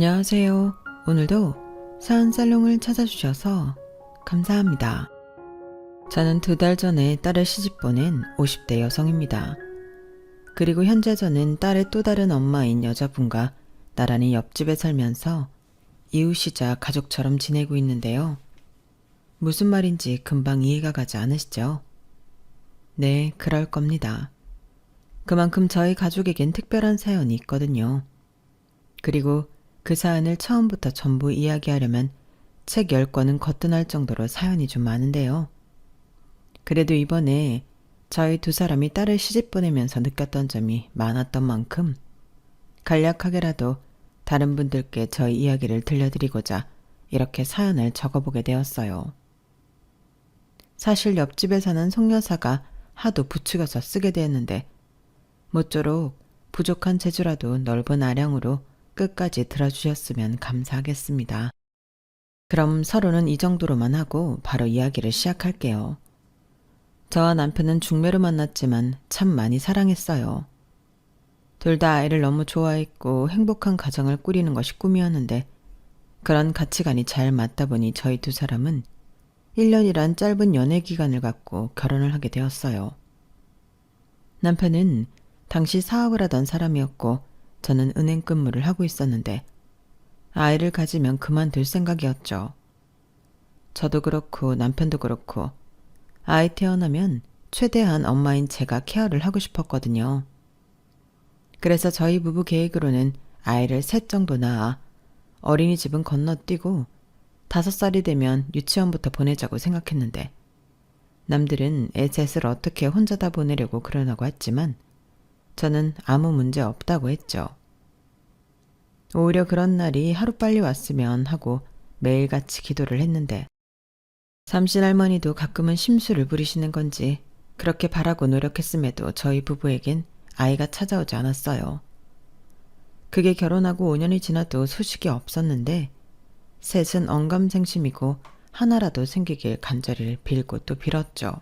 안녕하세요. 오늘도 사은살롱을 찾아주셔서 감사합니다. 저는 2달 전에 딸을 시집 보낸 50대 여성입니다. 그리고 현재 저는 딸의 또 다른 엄마인 여자분과 나란히 옆집에 살면서 이웃이자 가족처럼 지내고 있는데요. 무슨 말인지 금방 이해가 가지 않으시죠? 네, 그럴 겁니다. 그만큼 저희 가족에겐 특별한 사연이 있거든요. 그리고 그 사연을 처음부터 전부 이야기하려면 책 10권은 거뜬할 정도로 사연이 좀 많은데요. 그래도 이번에 저희 2사람이 딸을 시집 보내면서 느꼈던 점이 많았던 만큼 간략하게라도 다른 분들께 저희 이야기를 들려드리고자 이렇게 사연을 적어보게 되었어요. 사실 옆집에 사는 송여사가 하도 부추겨서 쓰게 되었는데 모쪼록 부족한 재주라도 넓은 아량으로 끝까지 들어주셨으면 감사하겠습니다. 그럼 서로는 이 정도로만 하고 바로 이야기를 시작할게요. 저와 남편은 중매로 만났지만 참 많이 사랑했어요. 둘 다 아이를 너무 좋아했고 행복한 가정을 꾸리는 것이 꿈이었는데 그런 가치관이 잘 맞다 보니 저희 2사람은 1년이란 짧은 연애 기간을 갖고 결혼을 하게 되었어요. 남편은 당시 사업을 하던 사람이었고 저는 은행 근무를 하고 있었는데 아이를 가지면 그만둘 생각이었죠. 저도 그렇고 남편도 그렇고 아이 태어나면 최대한 엄마인 제가 케어를 하고 싶었거든요. 그래서 저희 부부 계획으로는 아이를 3 정도 낳아 어린이집은 건너뛰고 5살이 되면 유치원부터 보내자고 생각했는데 남들은 애 셋을 어떻게 혼자 다 보내려고 그러라고 했지만 저는 아무 문제 없다고 했죠. 오히려 그런 날이 하루빨리 왔으면 하고 매일같이 기도를 했는데 삼신할머니도 가끔은 심술을 부리시는 건지 그렇게 바라고 노력했음에도 저희 부부에겐 아이가 찾아오지 않았어요. 그게 결혼하고 5년이 지나도 소식이 없었는데 셋은 언감생심이고 하나라도 생기길 간절히 빌고 또 빌었죠.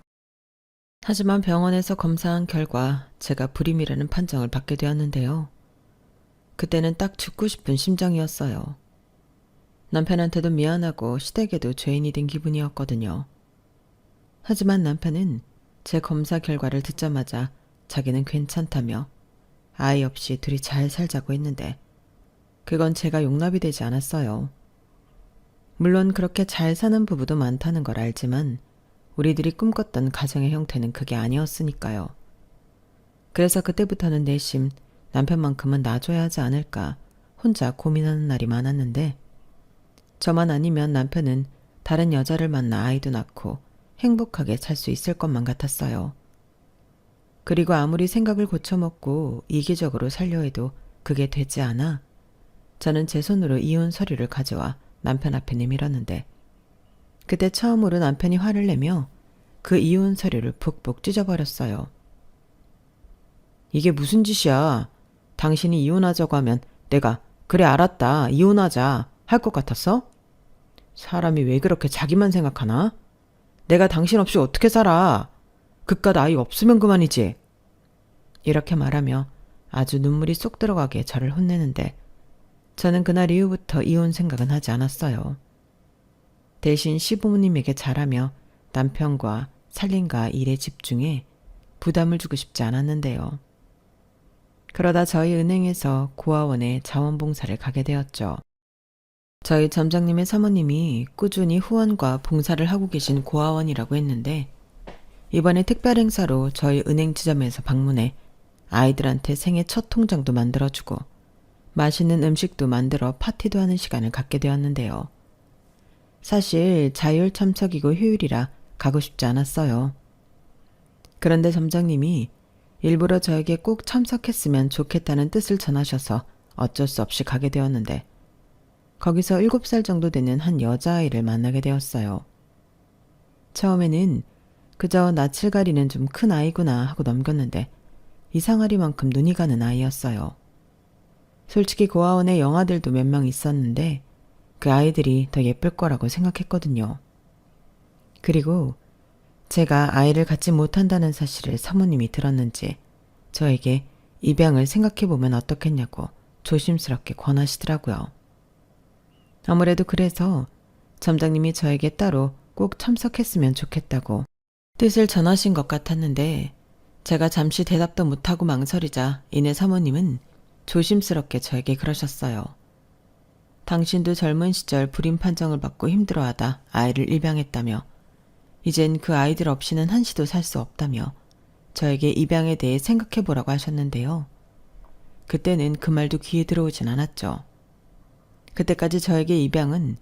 하지만 병원에서 검사한 결과 제가 불임이라는 판정을 받게 되었는데요. 그때는 딱 죽고 싶은 심정이었어요. 남편한테도 미안하고 시댁에도 죄인이 된 기분이었거든요. 하지만 남편은 제 검사 결과를 듣자마자 자기는 괜찮다며 아이 없이 둘이 잘 살자고 했는데 그건 제가 용납이 되지 않았어요. 물론 그렇게 잘 사는 부부도 많다는 걸 알지만 우리들이 꿈꿨던 가정의 형태는 그게 아니었으니까요. 그래서 그때부터는 내심 남편만큼은 놔줘야 하지 않을까 혼자 고민하는 날이 많았는데 저만 아니면 남편은 다른 여자를 만나 아이도 낳고 행복하게 살 수 있을 것만 같았어요. 그리고 아무리 생각을 고쳐먹고 이기적으로 살려 해도 그게 되지 않아 저는 제 손으로 이혼 서류를 가져와 남편 앞에 내밀었는데 그때 처음으로 남편이 화를 내며 그 이혼 서류를 북북 찢어버렸어요. 이게 무슨 짓이야. 당신이 이혼하자고 하면 내가 그래 알았다 이혼하자 할 것 같았어? 사람이 왜 그렇게 자기만 생각하나? 내가 당신 없이 어떻게 살아? 그깟 아이 없으면 그만이지. 이렇게 말하며 아주 눈물이 쏙 들어가게 저를 혼내는데 저는 그날 이후부터 이혼 생각은 하지 않았어요. 대신 시부모님에게 잘하며 남편과 살림과 일에 집중해 부담을 주고 싶지 않았는데요. 그러다 저희 은행에서 고아원에 자원봉사를 가게 되었죠. 저희 점장님의 사모님이 꾸준히 후원과 봉사를 하고 계신 고아원이라고 했는데 이번에 특별 행사로 저희 은행 지점에서 방문해 아이들한테 생애 첫 통장도 만들어주고 맛있는 음식도 만들어 파티도 하는 시간을 갖게 되었는데요. 사실 자율 참석이고 휴일이라 가고 싶지 않았어요. 그런데 점장님이 일부러 저에게 꼭 참석했으면 좋겠다는 뜻을 전하셔서 어쩔 수 없이 가게 되었는데 거기서 7살 정도 되는 한 여자아이를 만나게 되었어요. 처음에는 그저 낯을 가리는 좀 큰 아이구나 하고 넘겼는데 이상하리만큼 눈이 가는 아이였어요. 솔직히 고아원에 영아들도 몇 명 있었는데 그 아이들이 더 예쁠 거라고 생각했거든요. 그리고 제가 아이를 갖지 못한다는 사실을 사모님이 들었는지 저에게 입양을 생각해보면 어떻겠냐고 조심스럽게 권하시더라고요. 아무래도 그래서 점장님이 저에게 따로 꼭 참석했으면 좋겠다고 뜻을 전하신 것 같았는데 제가 잠시 대답도 못하고 망설이자 이내 사모님은 조심스럽게 저에게 그러셨어요. 당신도 젊은 시절 불임 판정을 받고 힘들어하다 아이를 입양했다며 이젠 그 아이들 없이는 한시도 살 수 없다며 저에게 입양에 대해 생각해보라고 하셨는데요. 그때는 그 말도 귀에 들어오진 않았죠. 그때까지 저에게 입양은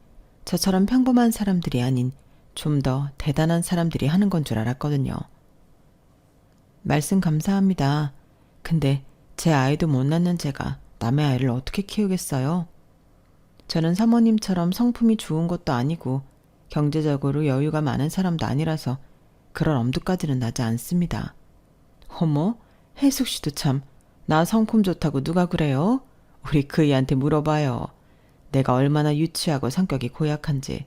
저처럼 평범한 사람들이 아닌 좀 더 대단한 사람들이 하는 건 줄 알았거든요. 말씀 감사합니다. 근데 제 아이도 못 낳는 제가 남의 아이를 어떻게 키우겠어요? 저는 사모님처럼 성품이 좋은 것도 아니고 경제적으로 여유가 많은 사람도 아니라서 그런 엄두까지는 나지 않습니다. 어머, 혜숙 씨도 참, 나 성품 좋다고 누가 그래요? 우리 그이한테 물어봐요. 내가 얼마나 유치하고 성격이 고약한지.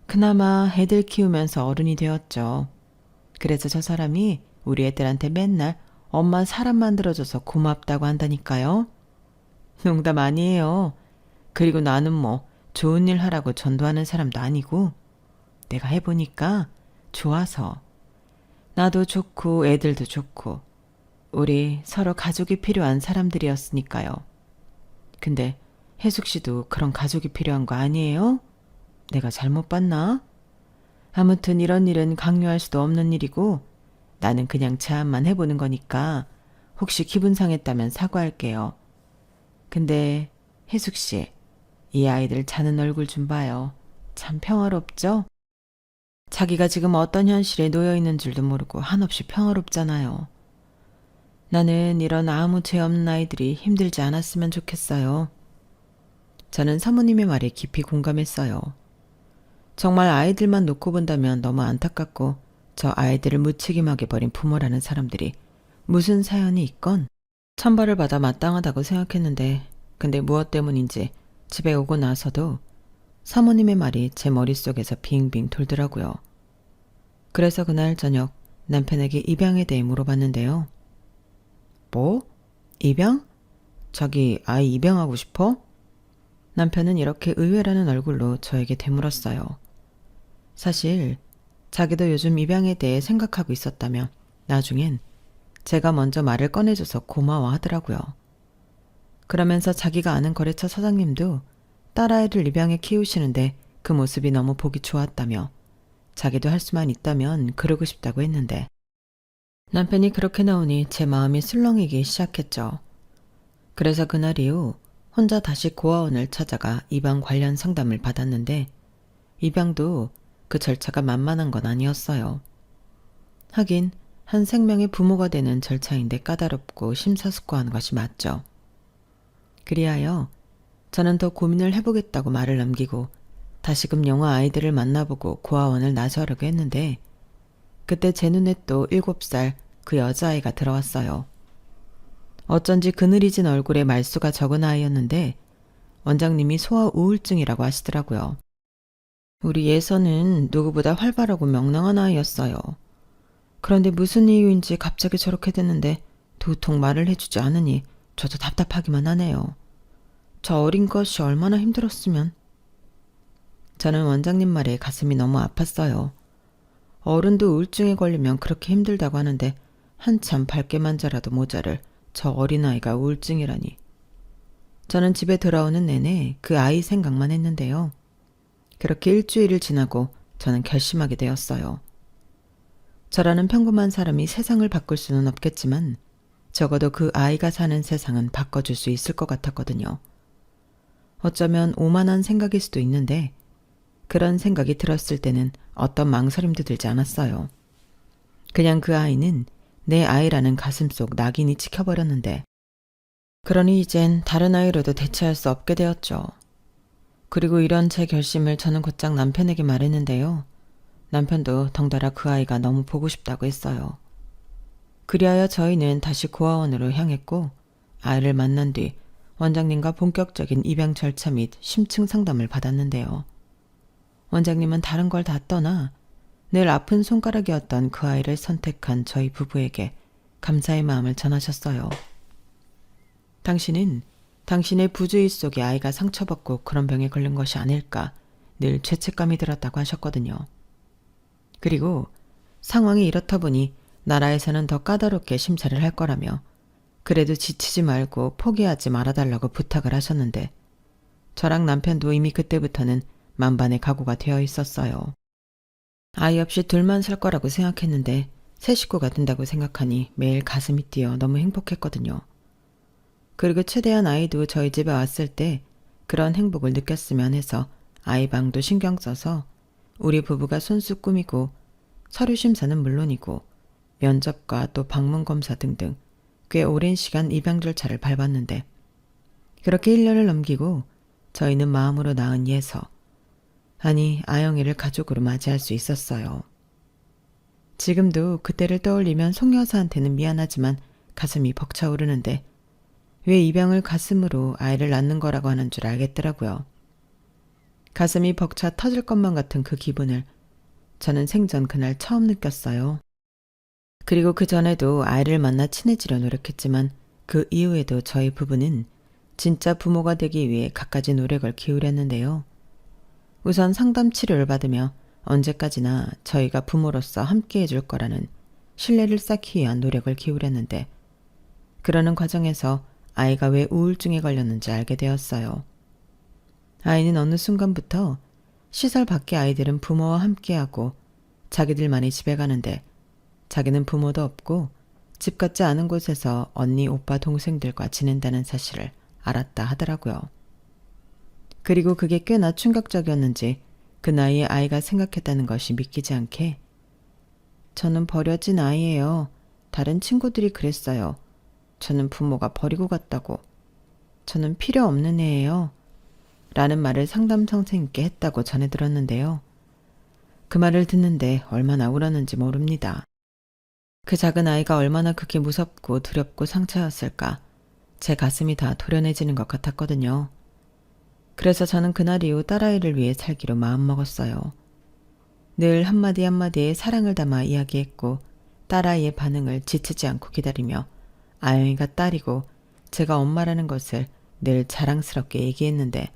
그나마 애들 키우면서 어른이 되었죠. 그래서 저 사람이 우리 애들한테 맨날 엄마 사람 만들어줘서 고맙다고 한다니까요. 농담 아니에요. 그리고 나는 뭐 좋은 일 하라고 전도하는 사람도 아니고 내가 해보니까 좋아서 나도 좋고 애들도 좋고 우리 서로 가족이 필요한 사람들이었으니까요. 근데 혜숙 씨도 그런 가족이 필요한 거 아니에요? 내가 잘못 봤나? 아무튼 이런 일은 강요할 수도 없는 일이고 나는 그냥 제안만 해보는 거니까 혹시 기분 상했다면 사과할게요. 근데 혜숙 씨, 이 아이들 자는 얼굴 좀 봐요. 참 평화롭죠? 자기가 지금 어떤 현실에 놓여 있는 줄도 모르고 한없이 평화롭잖아요. 나는 이런 아무 죄 없는 아이들이 힘들지 않았으면 좋겠어요. 저는 사모님의 말에 깊이 공감했어요. 정말 아이들만 놓고 본다면 너무 안타깝고 저 아이들을 무책임하게 버린 부모라는 사람들이 무슨 사연이 있건 천벌을 받아 마땅하다고 생각했는데 근데 무엇 때문인지 집에 오고 나서도 사모님의 말이 제 머릿속에서 빙빙 돌더라고요. 그래서 그날 저녁 남편에게 입양에 대해 물어봤는데요. 뭐? 입양? 자기 아이 입양하고 싶어? 남편은 이렇게 의외라는 얼굴로 저에게 되물었어요. 사실 자기도 요즘 입양에 대해 생각하고 있었다며 나중엔 제가 먼저 말을 꺼내줘서 고마워하더라고요. 그러면서 자기가 아는 거래처 사장님도 딸아이를 입양해 키우시는데 그 모습이 너무 보기 좋았다며 자기도 할 수만 있다면 그러고 싶다고 했는데 남편이 그렇게 나오니 제 마음이 술렁이기 시작했죠. 그래서 그날 이후 혼자 다시 고아원을 찾아가 입양 관련 상담을 받았는데 입양도 그 절차가 만만한 건 아니었어요. 하긴 한 생명의 부모가 되는 절차인데 까다롭고 심사숙고한 것이 맞죠. 그리하여 저는 더 고민을 해보겠다고 말을 남기고 다시금 영아 아이들을 만나보고 고아원을 나서려고 했는데 그때 제 눈에 또 7살 그 여자아이가 들어왔어요. 어쩐지 그늘이진 얼굴에 말수가 적은 아이였는데 원장님이 소아 우울증이라고 하시더라고요. 우리 예서는 누구보다 활발하고 명랑한 아이였어요. 그런데 무슨 이유인지 갑자기 저렇게 됐는데 도통 말을 해주지 않으니 저도 답답하기만 하네요. 저 어린 것이 얼마나 힘들었으면. 저는 원장님 말에 가슴이 너무 아팠어요. 어른도 우울증에 걸리면 그렇게 힘들다고 하는데 한참 밝게 만져라도 모자를 저 어린아이가 우울증이라니. 저는 집에 돌아오는 내내 그 아이 생각만 했는데요. 그렇게 일주일을 지나고 저는 결심하게 되었어요. 저라는 평범한 사람이 세상을 바꿀 수는 없겠지만 적어도 그 아이가 사는 세상은 바꿔줄 수 있을 것 같았거든요. 어쩌면 오만한 생각일 수도 있는데 그런 생각이 들었을 때는 어떤 망설임도 들지 않았어요. 그냥 그 아이는 내 아이라는 가슴속 낙인이 찍혀버렸는데 그러니 이젠 다른 아이로도 대체할 수 없게 되었죠. 그리고 이런 제 결심을 저는 곧장 남편에게 말했는데요. 남편도 덩달아 그 아이가 너무 보고 싶다고 했어요. 그리하여 저희는 다시 고아원으로 향했고 아이를 만난 뒤 원장님과 본격적인 입양 절차 및 심층 상담을 받았는데요. 원장님은 다른 걸 다 떠나 늘 아픈 손가락이었던 그 아이를 선택한 저희 부부에게 감사의 마음을 전하셨어요. 당신은 당신의 부주의 속에 아이가 상처받고 그런 병에 걸린 것이 아닐까 늘 죄책감이 들었다고 하셨거든요. 그리고 상황이 이렇다 보니 나라에서는 더 까다롭게 심사를 할 거라며 그래도 지치지 말고 포기하지 말아달라고 부탁을 하셨는데 저랑 남편도 이미 그때부터는 만반의 각오가 되어 있었어요. 아이 없이 둘만 살 거라고 생각했는데 새 식구가 된다고 생각하니 매일 가슴이 뛰어 너무 행복했거든요. 그리고 최대한 아이도 저희 집에 왔을 때 그런 행복을 느꼈으면 해서 아이 방도 신경 써서 우리 부부가 손수 꾸미고 서류 심사는 물론이고 면접과 또 방문 검사 등등 꽤 오랜 시간 입양 절차를 밟았는데 그렇게 1년을 넘기고 저희는 마음으로 낳은 예서, 아니 아영이를 가족으로 맞이할 수 있었어요. 지금도 그때를 떠올리면 송여사한테는 미안하지만 가슴이 벅차오르는데 왜 입양을 가슴으로 아이를 낳는 거라고 하는 줄 알겠더라고요. 가슴이 벅차 터질 것만 같은 그 기분을 저는 생전 그날 처음 느꼈어요. 그리고 그 전에도 아이를 만나 친해지려 노력했지만 그 이후에도 저희 부부는 진짜 부모가 되기 위해 갖가지 노력을 기울였는데요. 우선 상담 치료를 받으며 언제까지나 저희가 부모로서 함께 해줄 거라는 신뢰를 쌓기 위한 노력을 기울였는데 그러는 과정에서 아이가 왜 우울증에 걸렸는지 알게 되었어요. 아이는 어느 순간부터 시설 밖의 아이들은 부모와 함께하고 자기들만이 집에 가는데 자기는 부모도 없고 집 같지 않은 곳에서 언니, 오빠, 동생들과 지낸다는 사실을 알았다 하더라고요. 그리고 그게 꽤나 충격적이었는지 그 나이에 아이가 생각했다는 것이 믿기지 않게 저는 버려진 아이예요. 다른 친구들이 그랬어요. 저는 부모가 버리고 갔다고. 저는 필요 없는 애예요. 라는 말을 상담 선생님께 했다고 전해 들었는데요. 그 말을 듣는데 얼마나 울었는지 모릅니다. 그 작은 아이가 얼마나 그게 무섭고 두렵고 상처였을까. 제 가슴이 다 도련해지는 것 같았거든요. 그래서 저는 그날 이후 딸아이를 위해 살기로 마음먹었어요. 늘 한마디 한마디에 사랑을 담아 이야기했고 딸아이의 반응을 지치지 않고 기다리며 아영이가 딸이고 제가 엄마라는 것을 늘 자랑스럽게 얘기했는데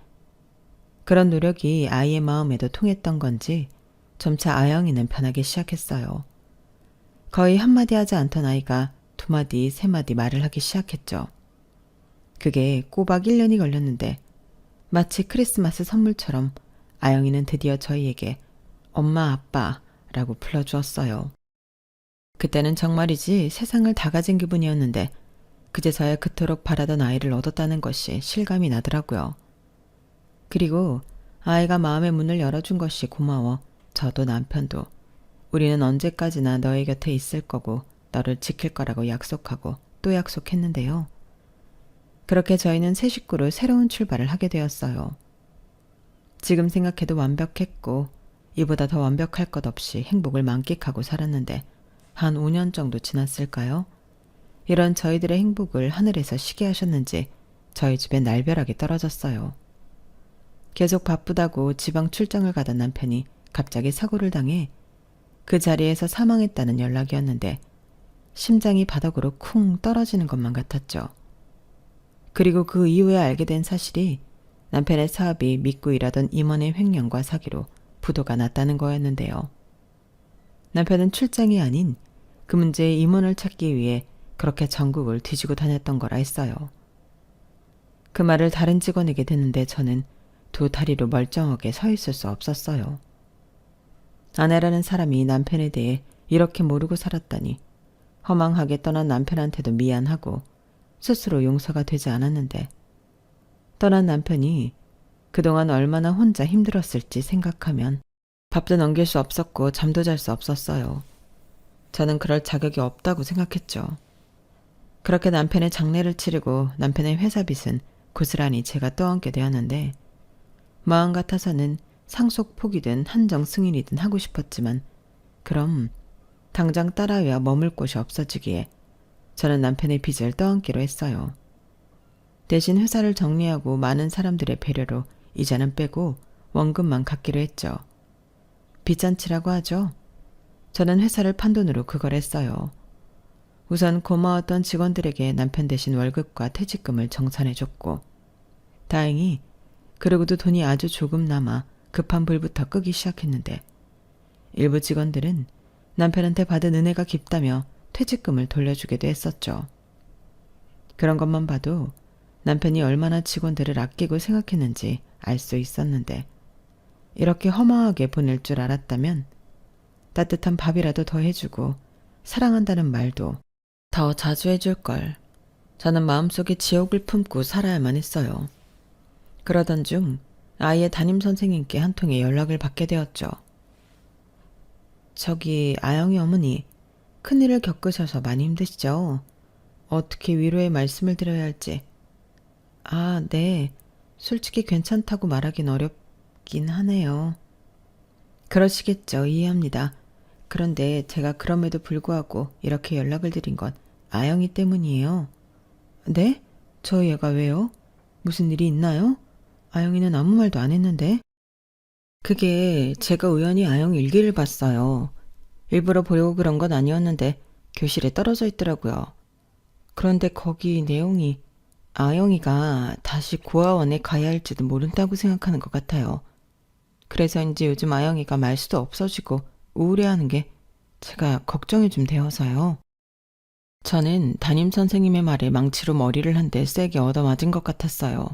그런 노력이 아이의 마음에도 통했던 건지 점차 아영이는 변하기 시작했어요. 거의 한마디 하지 않던 아이가 2마디, 3마디 말을 하기 시작했죠. 그게 꼬박 1년이 걸렸는데 마치 크리스마스 선물처럼 아영이는 드디어 저희에게 엄마, 아빠라고 불러주었어요. 그때는 정말이지 세상을 다 가진 기분이었는데 그제서야 그토록 바라던 아이를 얻었다는 것이 실감이 나더라고요. 그리고 아이가 마음의 문을 열어준 것이 고마워 저도 남편도 우리는 언제까지나 너의 곁에 있을 거고 너를 지킬 거라고 약속하고 또 약속했는데요. 그렇게 저희는 새 식구로 새로운 출발을 하게 되었어요. 지금 생각해도 완벽했고 이보다 더 완벽할 것 없이 행복을 만끽하고 살았는데 한 5년 정도 지났을까요? 이런 저희들의 행복을 하늘에서 쉬게 하셨는지 저희 집에 날벼락이 떨어졌어요. 계속 바쁘다고 지방 출장을 가던 남편이 갑자기 사고를 당해 그 자리에서 사망했다는 연락이었는데 심장이 바닥으로 쿵 떨어지는 것만 같았죠. 그리고 그 이후에 알게 된 사실이 남편의 사업이 믿고 일하던 임원의 횡령과 사기로 부도가 났다는 거였는데요. 남편은 출장이 아닌 그 문제의 임원을 찾기 위해 그렇게 전국을 뒤지고 다녔던 거라 했어요. 그 말을 다른 직원에게 듣는데 저는 두 다리로 멀쩡하게 서 있을 수 없었어요. 아내라는 사람이 남편에 대해 이렇게 모르고 살았다니 허망하게 떠난 남편한테도 미안하고 스스로 용서가 되지 않았는데 떠난 남편이 그동안 얼마나 혼자 힘들었을지 생각하면 밥도 넘길 수 없었고 잠도 잘 수 없었어요. 저는 그럴 자격이 없다고 생각했죠. 그렇게 남편의 장례를 치르고 남편의 회사 빚은 고스란히 제가 떠안게 되었는데 마음 같아서는 상속 포기든 한정 승인이든 하고 싶었지만 그럼 당장 딸아이와 머물 곳이 없어지기에 저는 남편의 빚을 떠안기로 했어요. 대신 회사를 정리하고 많은 사람들의 배려로 이자는 빼고 원금만 갚기로 했죠. 빚잔치라고 하죠. 저는 회사를 판 돈으로 그걸 했어요. 우선 고마웠던 직원들에게 남편 대신 월급과 퇴직금을 정산해줬고 다행히 그러고도 돈이 아주 조금 남아 급한 불부터 끄기 시작했는데 일부 직원들은 남편한테 받은 은혜가 깊다며 퇴직금을 돌려주기도 했었죠. 그런 것만 봐도 남편이 얼마나 직원들을 아끼고 생각했는지 알 수 있었는데 이렇게 허망하게 보낼 줄 알았다면 따뜻한 밥이라도 더 해주고 사랑한다는 말도 더 자주 해줄 걸. 저는 마음속에 지옥을 품고 살아야만 했어요. 그러던 중 아이의 담임선생님께 한 통의 연락을 받게 되었죠. 저기 아영이 어머니, 큰일을 겪으셔서 많이 힘드시죠? 어떻게 위로의 말씀을 드려야 할지. 아, 네. 솔직히 괜찮다고 말하긴 어렵긴 하네요. 그러시겠죠. 이해합니다. 그런데 제가 그럼에도 불구하고 이렇게 연락을 드린 건 아영이 때문이에요. 네? 저희 애가 왜요? 무슨 일이 있나요? 아영이는 아무 말도 안 했는데. 그게 제가 우연히 아영 일기를 봤어요. 일부러 보려고 그런 건 아니었는데 교실에 떨어져 있더라고요. 그런데 거기 내용이 아영이가 다시 고아원에 가야 할지도 모른다고 생각하는 것 같아요. 그래서인지 요즘 아영이가 말수도 없어지고 우울해하는 게 제가 걱정이 좀 되어서요. 저는 담임선생님의 말에 망치로 머리를 한 대 세게 얻어맞은 것 같았어요.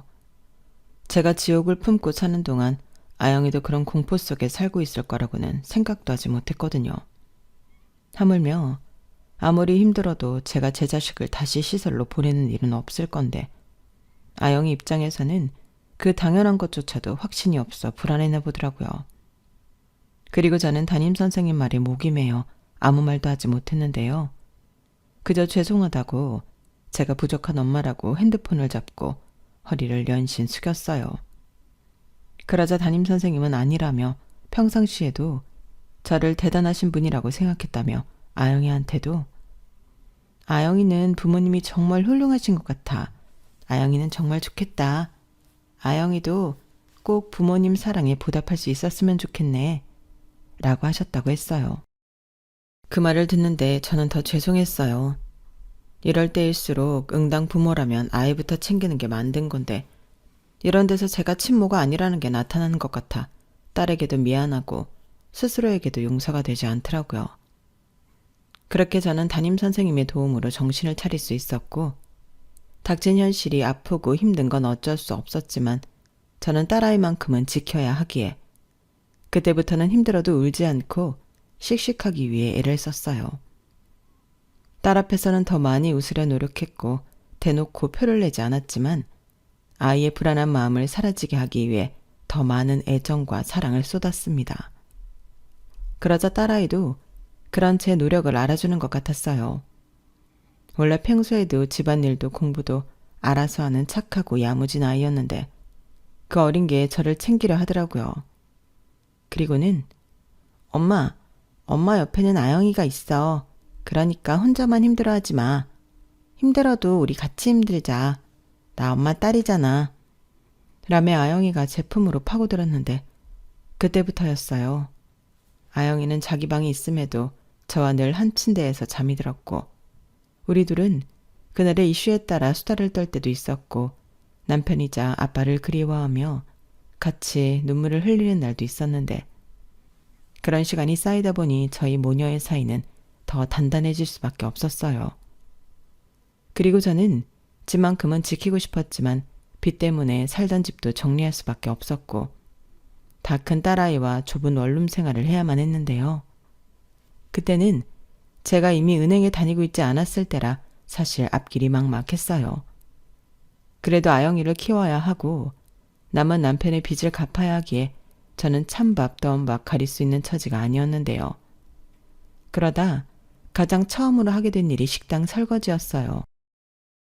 제가 지옥을 품고 사는 동안 아영이도 그런 공포 속에 살고 있을 거라고는 생각도 하지 못했거든요. 하물며 아무리 힘들어도 제가 제 자식을 다시 시설로 보내는 일은 없을 건데 아영이 입장에서는 그 당연한 것조차도 확신이 없어 불안해나 보더라고요. 그리고 저는 담임선생님 말에 목이 메어 아무 말도 하지 못했는데요. 그저 죄송하다고 제가 부족한 엄마라고 핸드폰을 잡고 허리를 연신 숙였어요. 그러자 담임선생님은 아니라며 평상시에도 저를 대단하신 분이라고 생각했다며 아영이한테도 아영이는 부모님이 정말 훌륭하신 것 같아. 아영이는 정말 좋겠다. 아영이도 꼭 부모님 사랑에 보답할 수 있었으면 좋겠네. 라고 하셨다고 했어요. 그 말을 듣는데 저는 더 죄송했어요. 이럴 때일수록 응당 부모라면 아이부터 챙기는 게 만든 건데 이런 데서 제가 친모가 아니라는 게 나타나는 것 같아 딸에게도 미안하고 스스로에게도 용서가 되지 않더라고요. 그렇게 저는 담임선생님의 도움으로 정신을 차릴 수 있었고 닥친 현실이 아프고 힘든 건 어쩔 수 없었지만 저는 딸아이만큼은 지켜야 하기에 그때부터는 힘들어도 울지 않고 씩씩하기 위해 애를 썼어요. 딸 앞에서는 더 많이 웃으려 노력했고 대놓고 표를 내지 않았지만 아이의 불안한 마음을 사라지게 하기 위해 더 많은 애정과 사랑을 쏟았습니다. 그러자 딸아이도 그런 제 노력을 알아주는 것 같았어요. 원래 평소에도 집안일도 공부도 알아서 하는 착하고 야무진 아이였는데 그 어린 게 저를 챙기려 하더라고요. 그리고는 엄마 옆에는 아영이가 있어. 그러니까 혼자만 힘들어하지 마. 힘들어도 우리 같이 힘들자. 나 엄마 딸이잖아. 라며 아영이가 제 품으로 파고들었는데 그때부터였어요. 아영이는 자기 방이 있음에도 저와 늘 한 침대에서 잠이 들었고 우리 둘은 그날의 이슈에 따라 수다를 떨 때도 있었고 남편이자 아빠를 그리워하며 같이 눈물을 흘리는 날도 있었는데 그런 시간이 쌓이다 보니 저희 모녀의 사이는 더 단단해질 수밖에 없었어요. 그리고 저는 집만큼은 지키고 싶었지만 빚 때문에 살던 집도 정리할 수밖에 없었고 다 큰 딸아이와 좁은 원룸 생활을 해야만 했는데요. 그때는 제가 이미 은행에 다니고 있지 않았을 때라 사실 앞길이 막막했어요. 그래도 아영이를 키워야 하고 남은 남편의 빚을 갚아야 하기에 저는 찬밥 더운밥 가릴 수 있는 처지가 아니었는데요. 그러다 가장 처음으로 하게 된 일이 식당 설거지였어요.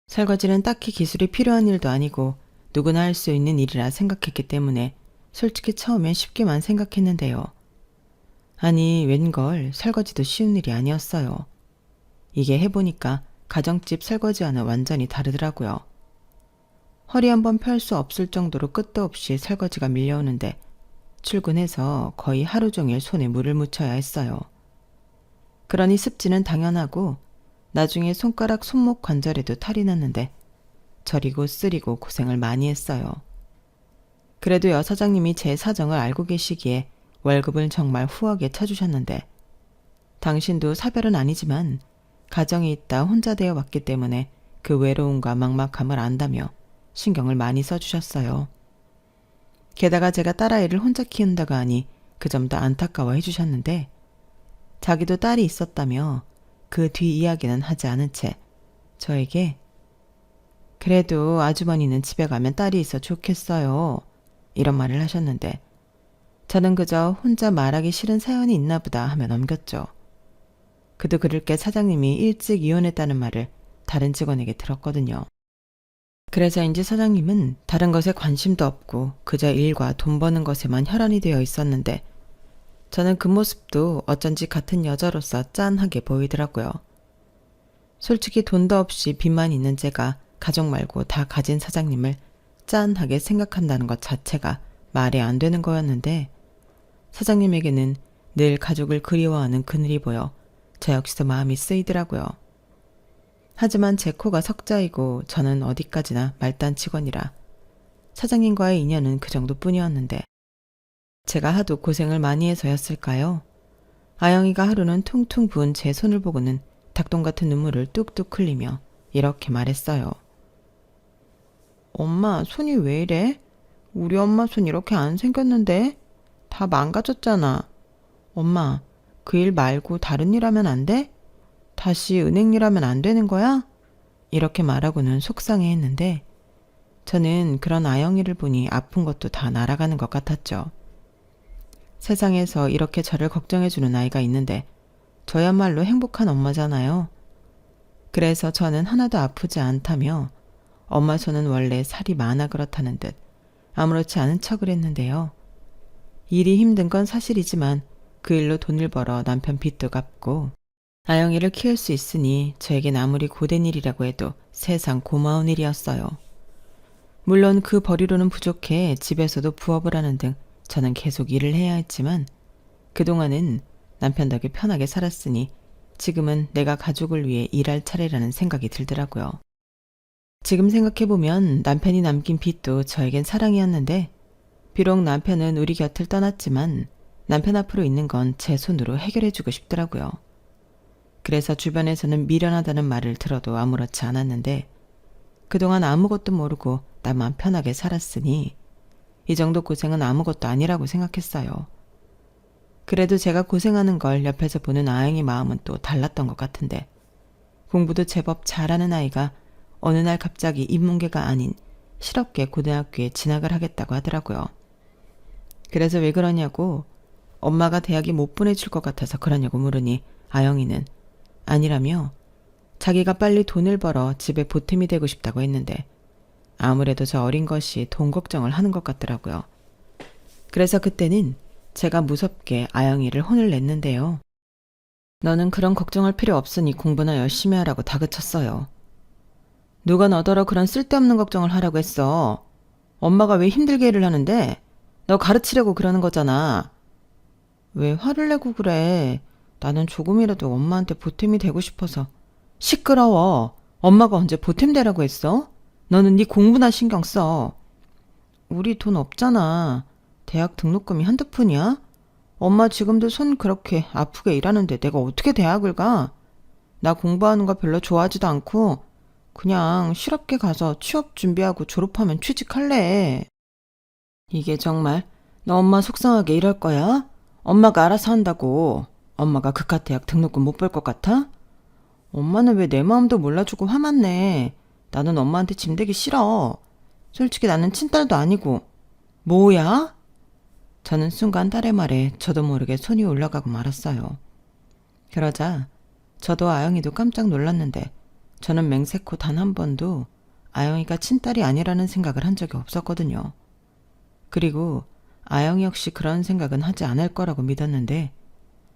설거지는 딱히 기술이 필요한 일도 아니고 누구나 할 수 있는 일이라 생각했기 때문에 솔직히 처음엔 쉽게만 생각했는데요. 아니 웬걸 설거지도 쉬운 일이 아니었어요. 이게 해보니까 가정집 설거지와는 완전히 다르더라고요. 허리 한번 펼 수 없을 정도로 끝도 없이 설거지가 밀려오는데 출근해서 거의 하루 종일 손에 물을 묻혀야 했어요. 그러니 습지는 당연하고 나중에 손가락 손목 관절에도 탈이 났는데 저리고 쓰리고 고생을 많이 했어요. 그래도 여 사장님이 제 사정을 알고 계시기에 월급을 정말 후하게 쳐주셨는데 당신도 사별은 아니지만 가정이 있다 혼자 되어 왔기 때문에 그 외로움과 막막함을 안다며 신경을 많이 써주셨어요. 게다가 제가 딸아이를 혼자 키운다고 하니 그 점도 안타까워해 주셨는데 자기도 딸이 있었다며 그 뒤 이야기는 하지 않은 채 저에게 그래도 아주머니는 집에 가면 딸이 있어 좋겠어요. 이런 말을 하셨는데 저는 그저 혼자 말하기 싫은 사연이 있나 보다 하며 넘겼죠. 그도 그럴 게 사장님이 일찍 이혼했다는 말을 다른 직원에게 들었거든요. 그래서인지 사장님은 다른 것에 관심도 없고 그저 일과 돈 버는 것에만 혈안이 되어 있었는데 저는 그 모습도 어쩐지 같은 여자로서 짠하게 보이더라고요. 솔직히 돈도 없이 빚만 있는 제가 가족 말고 다 가진 사장님을 짠하게 생각한다는 것 자체가 말이 안 되는 거였는데 사장님에게는 늘 가족을 그리워하는 그늘이 보여 저 역시도 마음이 쓰이더라고요. 하지만 제 코가 석자이고 저는 어디까지나 말단 직원이라 사장님과의 인연은 그 정도뿐이었는데 제가 하도 고생을 많이 해서였을까요? 아영이가 하루는 퉁퉁 부은 제 손을 보고는 닭똥 같은 눈물을 뚝뚝 흘리며 이렇게 말했어요. 엄마, 손이 왜 이래? 우리 엄마 손 이렇게 안 생겼는데? 다 망가졌잖아. 엄마, 그 일 말고 다른 일 하면 안 돼? 다시 은행 일 하면 안 되는 거야? 이렇게 말하고는 속상해했는데 저는 그런 아영이를 보니 아픈 것도 다 날아가는 것 같았죠. 세상에서 이렇게 저를 걱정해주는 아이가 있는데 저야말로 행복한 엄마잖아요. 그래서 저는 하나도 아프지 않다며 엄마 손은 원래 살이 많아 그렇다는 듯 아무렇지 않은 척을 했는데요. 일이 힘든 건 사실이지만 그 일로 돈을 벌어 남편 빚도 갚고 아영이를 키울 수 있으니 저에겐 아무리 고된 일이라고 해도 세상 고마운 일이었어요. 물론 그 벌이로는 부족해 집에서도 부업을 하는 등 저는 계속 일을 해야 했지만 그동안은 남편 덕에 편하게 살았으니 지금은 내가 가족을 위해 일할 차례라는 생각이 들더라고요. 지금 생각해보면 남편이 남긴 빚도 저에겐 사랑이었는데 비록 남편은 우리 곁을 떠났지만 남편 앞으로 있는 건 제 손으로 해결해주고 싶더라고요. 그래서 주변에서는 미련하다는 말을 들어도 아무렇지 않았는데 그동안 아무것도 모르고 나만 편하게 살았으니 이 정도 고생은 아무것도 아니라고 생각했어요. 그래도 제가 고생하는 걸 옆에서 보는 아영이 마음은 또 달랐던 것 같은데 공부도 제법 잘하는 아이가 어느 날 갑자기 인문계가 아닌 실업계 고등학교에 진학을 하겠다고 하더라고요. 그래서 왜 그러냐고 엄마가 대학에 못 보내줄 것 같아서 그러냐고 물으니 아영이는 아니라며 자기가 빨리 돈을 벌어 집에 보탬이 되고 싶다고 했는데 아무래도 저 어린 것이 돈 걱정을 하는 것 같더라고요. 그래서 그때는 제가 무섭게 아영이를 혼을 냈는데요. 너는 그런 걱정할 필요 없으니 공부나 열심히 하라고 다그쳤어요. 누가 너더러 그런 쓸데없는 걱정을 하라고 했어. 엄마가 왜 힘들게 일을 하는데 너 가르치려고 그러는 거잖아. 왜 화를 내고 그래. 나는 조금이라도 엄마한테 보탬이 되고 싶어서. 시끄러워. 엄마가 언제 보탬 되라고 했어? 너는 네 공부나 신경 써. 우리 돈 없잖아. 대학 등록금이 한두 푼이야? 엄마 지금도 손 그렇게 아프게 일하는데 내가 어떻게 대학을 가? 나 공부하는 거 별로 좋아하지도 않고 그냥 실업계 가서 취업 준비하고 졸업하면 취직할래. 이게 정말 너 엄마 속상하게 이럴 거야? 엄마가 알아서 한다고. 엄마가 그깟 대학 등록금 못 벌 것 같아? 엄마는 왜 내 마음도 몰라주고 화만 내. 나는 엄마한테 짐되기 싫어. 솔직히 나는 친딸도 아니고. 뭐야? 저는 순간 딸의 말에 저도 모르게 손이 올라가고 말았어요. 그러자 저도 아영이도 깜짝 놀랐는데 저는 맹세코 단 한 번도 아영이가 친딸이 아니라는 생각을 한 적이 없었거든요. 그리고 아영이 역시 그런 생각은 하지 않을 거라고 믿었는데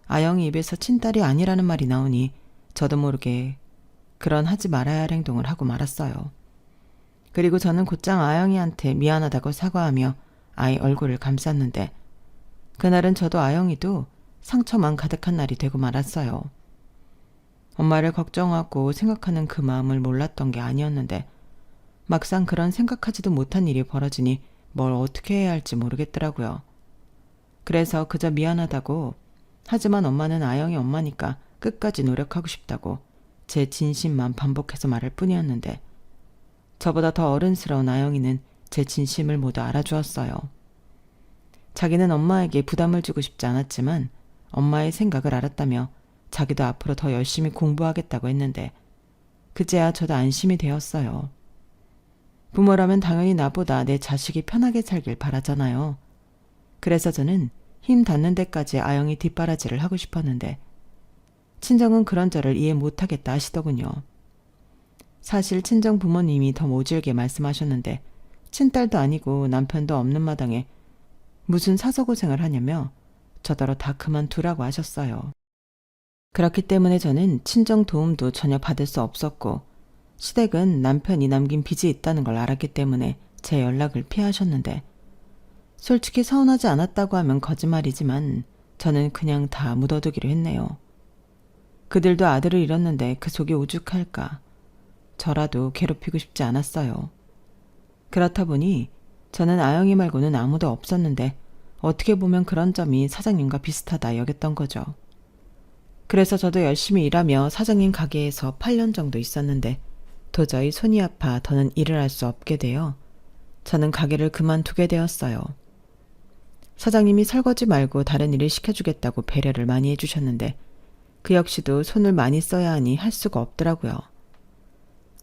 아영이 입에서 친딸이 아니라는 말이 나오니 저도 모르게 그런 하지 말아야 할 행동을 하고 말았어요. 그리고 저는 곧장 아영이한테 미안하다고 사과하며 아이 얼굴을 감쌌는데 그날은 저도 아영이도 상처만 가득한 날이 되고 말았어요. 엄마를 걱정하고 생각하는 그 마음을 몰랐던 게 아니었는데 막상 그런 생각하지도 못한 일이 벌어지니 뭘 어떻게 해야 할지 모르겠더라고요. 그래서 그저 미안하다고, 하지만 엄마는 아영이 엄마니까 끝까지 노력하고 싶다고 제 진심만 반복해서 말할 뿐이었는데, 저보다 더 어른스러운 아영이는 제 진심을 모두 알아주었어요. 자기는 엄마에게 부담을 주고 싶지 않았지만 엄마의 생각을 알았다며 자기도 앞으로 더 열심히 공부하겠다고 했는데, 그제야 저도 안심이 되었어요. 부모라면 당연히 나보다 내 자식이 편하게 살길 바라잖아요. 그래서 저는 힘 닿는 데까지 아영이 뒷바라지를 하고 싶었는데, 친정은 그런 저를 이해 못하겠다 하시더군요. 사실 친정 부모님이 더 모질게 말씀하셨는데, 친딸도 아니고 남편도 없는 마당에 무슨 사서고생을 하냐며 저더러 다 그만두라고 하셨어요. 그렇기 때문에 저는 친정 도움도 전혀 받을 수 없었고, 시댁은 남편이 남긴 빚이 있다는 걸 알았기 때문에 제 연락을 피하셨는데, 솔직히 서운하지 않았다고 하면 거짓말이지만 저는 그냥 다 묻어두기로 했네요. 그들도 아들을 잃었는데 그 속이 오죽할까. 저라도 괴롭히고 싶지 않았어요. 그렇다 보니 저는 아영이 말고는 아무도 없었는데, 어떻게 보면 그런 점이 사장님과 비슷하다 여겼던 거죠. 그래서 저도 열심히 일하며 사장님 가게에서 8년 정도 있었는데, 도저히 손이 아파 더는 일을 할 수 없게 되어 저는 가게를 그만두게 되었어요. 사장님이 설거지 말고 다른 일을 시켜주겠다고 배려를 많이 해주셨는데, 그 역시도 손을 많이 써야 하니 할 수가 없더라고요.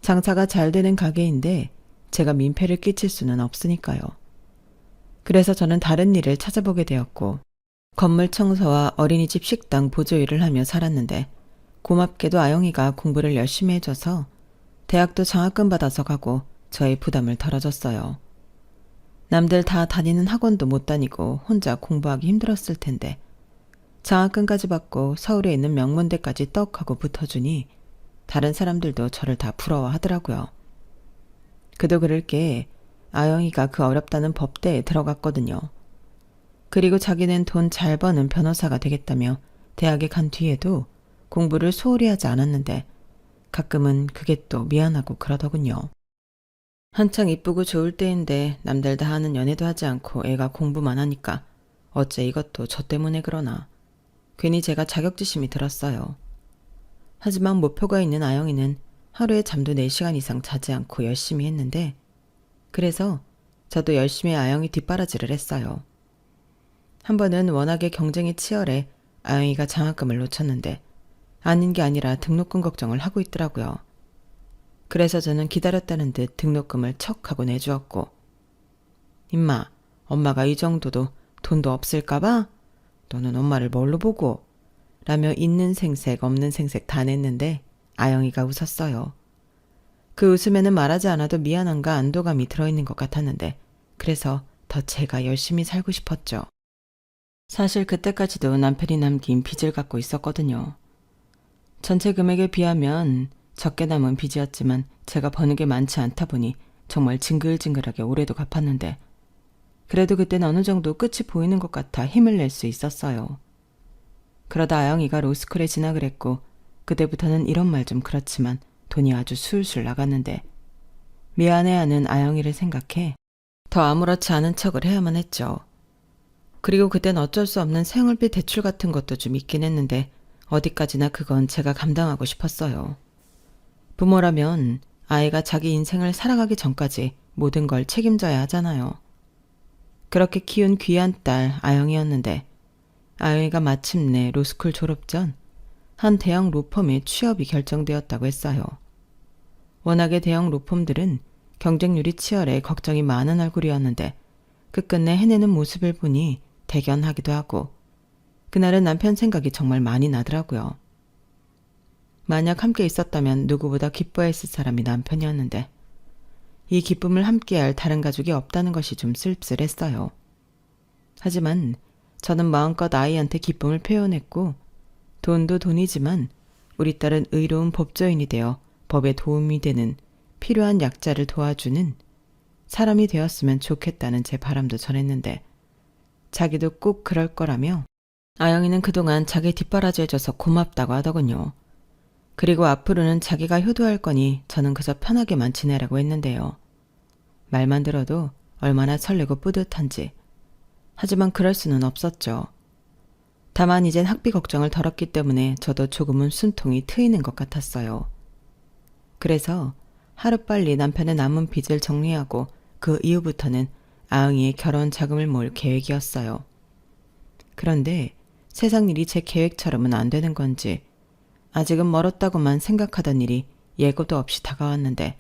장사가 잘 되는 가게인데 제가 민폐를 끼칠 수는 없으니까요. 그래서 저는 다른 일을 찾아보게 되었고, 건물 청소와 어린이집 식당 보조 일을 하며 살았는데, 고맙게도 아영이가 공부를 열심히 해줘서 대학도 장학금 받아서 가고 저의 부담을 덜어줬어요. 남들 다 다니는 학원도 못 다니고 혼자 공부하기 힘들었을 텐데, 장학금까지 받고 서울에 있는 명문대까지 떡 하고 붙어주니 다른 사람들도 저를 다 부러워하더라고요. 그도 그럴 게 아영이가 그 어렵다는 법대에 들어갔거든요. 그리고 자기는 돈 잘 버는 변호사가 되겠다며 대학에 간 뒤에도 공부를 소홀히 하지 않았는데, 가끔은 그게 또 미안하고 그러더군요. 한창 이쁘고 좋을 때인데 남들 다 하는 연애도 하지 않고 애가 공부만 하니까 어째 이것도 저 때문에 그러나 괜히 제가 자격지심이 들었어요. 하지만 목표가 있는 아영이는 하루에 잠도 4시간 이상 자지 않고 열심히 했는데, 그래서 저도 열심히 아영이 뒷바라지를 했어요. 한 번은 워낙에 경쟁이 치열해 아영이가 장학금을 놓쳤는데, 아닌 게 아니라 등록금 걱정을 하고 있더라고요. 그래서 저는 기다렸다는 듯 등록금을 척 하고 내주었고, 임마, 엄마가 이 정도도 돈도 없을까봐? 너는 엄마를 뭘로 보고? 라며 있는 생색 없는 생색 다 냈는데 아영이가 웃었어요. 그 웃음에는 말하지 않아도 미안함과 안도감이 들어있는 것 같았는데, 그래서 더 제가 열심히 살고 싶었죠. 사실 그때까지도 남편이 남긴 빚을 갖고 있었거든요. 전체 금액에 비하면 적게 남은 빚이었지만 제가 버는 게 많지 않다 보니 정말 징글징글하게 올해도 갚았는데, 그래도 그땐 어느 정도 끝이 보이는 것 같아 힘을 낼 수 있었어요. 그러다 아영이가 로스쿨에 진학을 했고, 그때부터는 이런 말 좀 그렇지만 돈이 아주 술술 나갔는데, 미안해하는 아영이를 생각해 더 아무렇지 않은 척을 해야만 했죠. 그리고 그땐 어쩔 수 없는 생활비 대출 같은 것도 좀 있긴 했는데, 어디까지나 그건 제가 감당하고 싶었어요. 부모라면 아이가 자기 인생을 살아가기 전까지 모든 걸 책임져야 하잖아요. 그렇게 키운 귀한 딸 아영이었는데, 아영이가 마침내 로스쿨 졸업 전 한 대형 로펌에 취업이 결정되었다고 했어요. 워낙에 대형 로펌들은 경쟁률이 치열해 걱정이 많은 얼굴이었는데, 끝끝내 해내는 모습을 보니 대견하기도 하고, 그날은 남편 생각이 정말 많이 나더라고요. 만약 함께 있었다면 누구보다 기뻐했을 사람이 남편이었는데, 이 기쁨을 함께할 다른 가족이 없다는 것이 좀 씁쓸했어요. 하지만 저는 마음껏 아이한테 기쁨을 표현했고, 돈도 돈이지만 우리 딸은 의로운 법조인이 되어 법에 도움이 되는 필요한 약자를 도와주는 사람이 되었으면 좋겠다는 제 바람도 전했는데, 자기도 꼭 그럴 거라며 아영이는 그동안 자기 뒷바라지 해줘서 고맙다고 하더군요. 그리고 앞으로는 자기가 효도할 거니 저는 그저 편하게만 지내라고 했는데요. 말만 들어도 얼마나 설레고 뿌듯한지. 하지만 그럴 수는 없었죠. 다만 이젠 학비 걱정을 덜었기 때문에 저도 조금은 숨통이 트이는 것 같았어요. 그래서 하루빨리 남편의 남은 빚을 정리하고 그 이후부터는 아흥이의 결혼 자금을 모을 계획이었어요. 그런데 세상 일이 제 계획처럼은 안 되는 건지 아직은 멀었다고만 생각하던 일이 예고도 없이 다가왔는데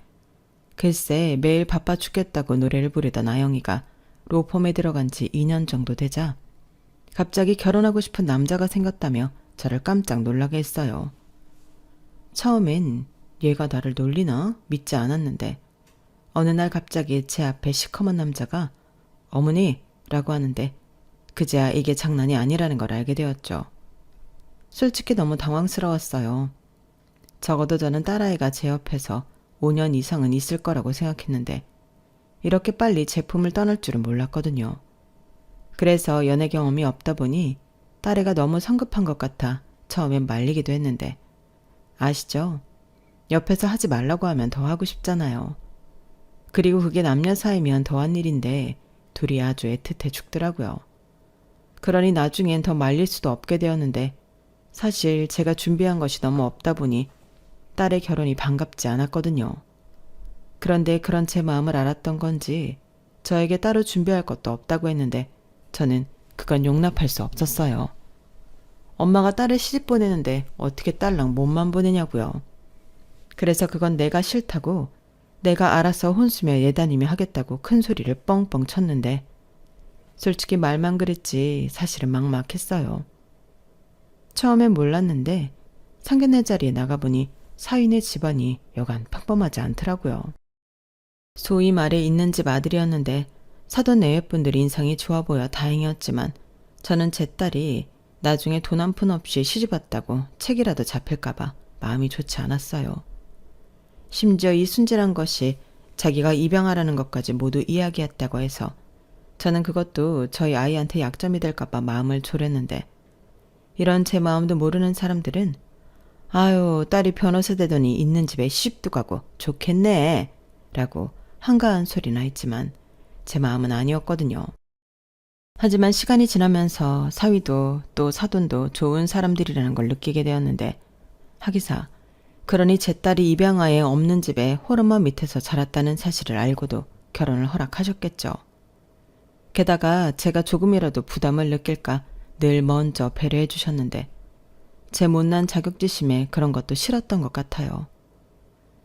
글쎄 매일 바빠 죽겠다고 노래를 부르던 아영이가 로펌에 들어간 지 2년 정도 되자 갑자기 결혼하고 싶은 남자가 생겼다며 저를 깜짝 놀라게 했어요. 처음엔 얘가 나를 놀리나 믿지 않았는데 어느 날 갑자기 제 앞에 시커먼 남자가 어머니 라고 하는데 그제야 이게 장난이 아니라는 걸 알게 되었죠. 솔직히 너무 당황스러웠어요. 적어도 저는 딸아이가 제 옆에서 5년 이상은 있을 거라고 생각했는데 이렇게 빨리 제품을 떠날 줄은 몰랐거든요. 그래서 연애 경험이 없다 보니 딸애가 너무 성급한 것 같아 처음엔 말리기도 했는데 아시죠? 옆에서 하지 말라고 하면 더 하고 싶잖아요. 그리고 그게 남녀 사이면 더한 일인데 둘이 아주 애틋해 죽더라고요. 그러니 나중엔 더 말릴 수도 없게 되었는데 사실 제가 준비한 것이 너무 없다 보니 딸의 결혼이 반갑지 않았거든요. 그런데 그런 제 마음을 알았던 건지 저에게 따로 준비할 것도 없다고 했는데 저는 그건 용납할 수 없었어요. 엄마가 딸을 시집 보내는데 어떻게 딸랑 몸만 보내냐고요. 그래서 그건 내가 싫다고 내가 알아서 혼수며 예단이며 하겠다고 큰 소리를 뻥뻥 쳤는데 솔직히 말만 그랬지 사실은 막막했어요. 처음엔 몰랐는데 상견례 자리에 나가보니 사위네 집안이 여간 평범하지 않더라고요. 소위 말해 있는 집 아들이었는데 사돈 내외분들이 인상이 좋아 보여 다행이었지만 저는 제 딸이 나중에 돈 한 푼 없이 시집왔다고 책이라도 잡힐까봐 마음이 좋지 않았어요. 심지어 이 순진한 것이 자기가 입양하라는 것까지 모두 이야기했다고 해서 저는 그것도 저희 아이한테 약점이 될까봐 마음을 졸였는데 이런 제 마음도 모르는 사람들은 아유 딸이 변호사 되더니 있는 집에 시집도 가고 좋겠네 라고 한가한 소리나 했지만 제 마음은 아니었거든요. 하지만 시간이 지나면서 사위도 또 사돈도 좋은 사람들이라는 걸 느끼게 되었는데 하기사 그러니 제 딸이 입양아에 없는 집에 호르몬 밑에서 자랐다는 사실을 알고도 결혼을 허락하셨겠죠. 게다가 제가 조금이라도 부담을 느낄까 늘 먼저 배려해 주셨는데 제 못난 자격지심에 그런 것도 싫었던 것 같아요.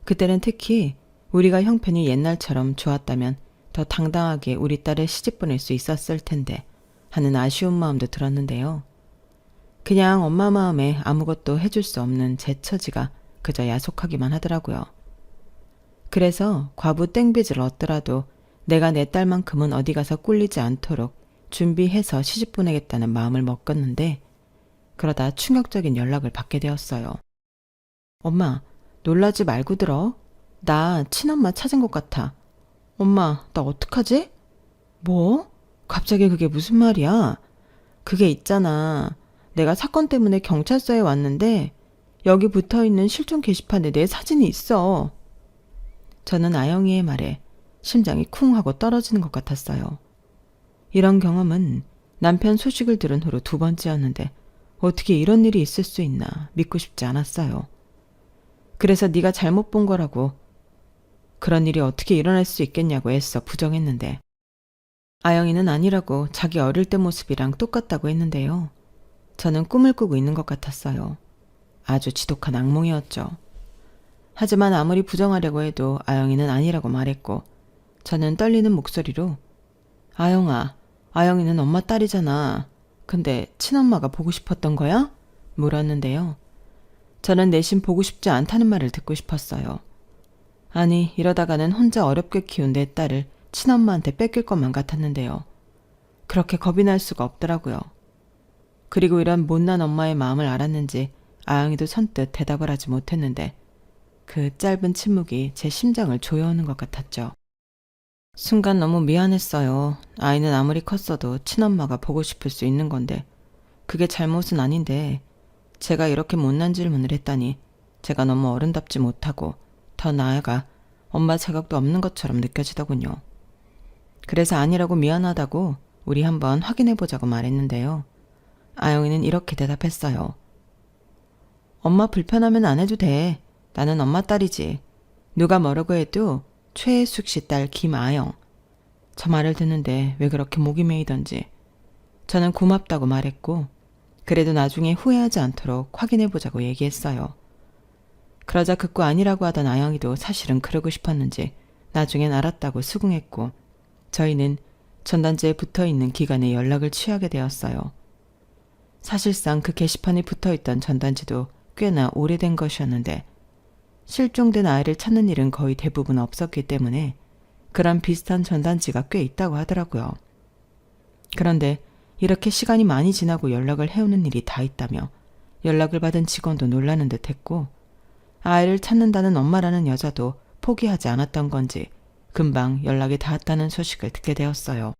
그때는 특히 우리가 형편이 옛날처럼 좋았다면 더 당당하게 우리 딸을 시집 보낼 수 있었을 텐데 하는 아쉬운 마음도 들었는데요. 그냥 엄마 마음에 아무것도 해줄 수 없는 제 처지가 그저 야속하기만 하더라고요. 그래서 과부 땡빚을 얻더라도 내가 내 딸만큼은 어디 가서 꿀리지 않도록 준비해서 시집 보내겠다는 마음을 먹었는데 그러다 충격적인 연락을 받게 되었어요. 엄마, 놀라지 말고 들어. 나 친엄마 찾은 것 같아. 엄마, 나 어떡하지? 뭐? 갑자기 그게 무슨 말이야? 그게 있잖아. 내가 사건 때문에 경찰서에 왔는데 여기 붙어있는 실종 게시판에 내 사진이 있어. 저는 아영이의 말에 심장이 쿵 하고 떨어지는 것 같았어요. 이런 경험은 남편 소식을 들은 후로 2번째였는데 어떻게 이런 일이 있을 수 있나 믿고 싶지 않았어요. 그래서 네가 잘못 본 거라고 그런 일이 어떻게 일어날 수 있겠냐고 애써 부정했는데 아영이는 아니라고 자기 어릴 때 모습이랑 똑같다고 했는데요. 저는 꿈을 꾸고 있는 것 같았어요. 아주 지독한 악몽이었죠. 하지만 아무리 부정하려고 해도 아영이는 아니라고 말했고 저는 떨리는 목소리로 아영아, 아영이는 엄마 딸이잖아. 근데 친엄마가 보고 싶었던 거야? 물었는데요. 저는 내심 보고 싶지 않다는 말을 듣고 싶었어요. 아니, 이러다가는 혼자 어렵게 키운 내 딸을 친엄마한테 뺏길 것만 같았는데요. 그렇게 겁이 날 수가 없더라고요. 그리고 이런 못난 엄마의 마음을 알았는지 아영이도 선뜻 대답을 하지 못했는데 그 짧은 침묵이 제 심장을 조여오는 것 같았죠. 순간 너무 미안했어요. 아이는 아무리 컸어도 친엄마가 보고 싶을 수 있는 건데 그게 잘못은 아닌데 제가 이렇게 못난 질문을 했다니 제가 너무 어른답지 못하고 더 나아가 엄마 자격도 없는 것처럼 느껴지더군요. 그래서 아니라고 미안하다고 우리 한번 확인해보자고 말했는데요. 아영이는 이렇게 대답했어요. 엄마 불편하면 안 해도 돼. 나는 엄마 딸이지. 누가 뭐라고 해도 최혜숙 씨 딸 김아영. 저 말을 듣는데 왜 그렇게 목이 메이던지 저는 고맙다고 말했고 그래도 나중에 후회하지 않도록 확인해보자고 얘기했어요. 그러자 극구 아니라고 하던 아영이도 사실은 그러고 싶었는지 나중엔 알았다고 수긍했고 저희는 전단지에 붙어있는 기간에 연락을 취하게 되었어요. 사실상 그 게시판에 붙어있던 전단지도 꽤나 오래된 것이었는데 실종된 아이를 찾는 일은 거의 대부분 없었기 때문에 그런 비슷한 전단지가 꽤 있다고 하더라고요. 그런데 이렇게 시간이 많이 지나고 연락을 해오는 일이 다 있다며 연락을 받은 직원도 놀라는 듯 했고 아이를 찾는다는 엄마라는 여자도 포기하지 않았던 건지 금방 연락이 닿았다는 소식을 듣게 되었어요.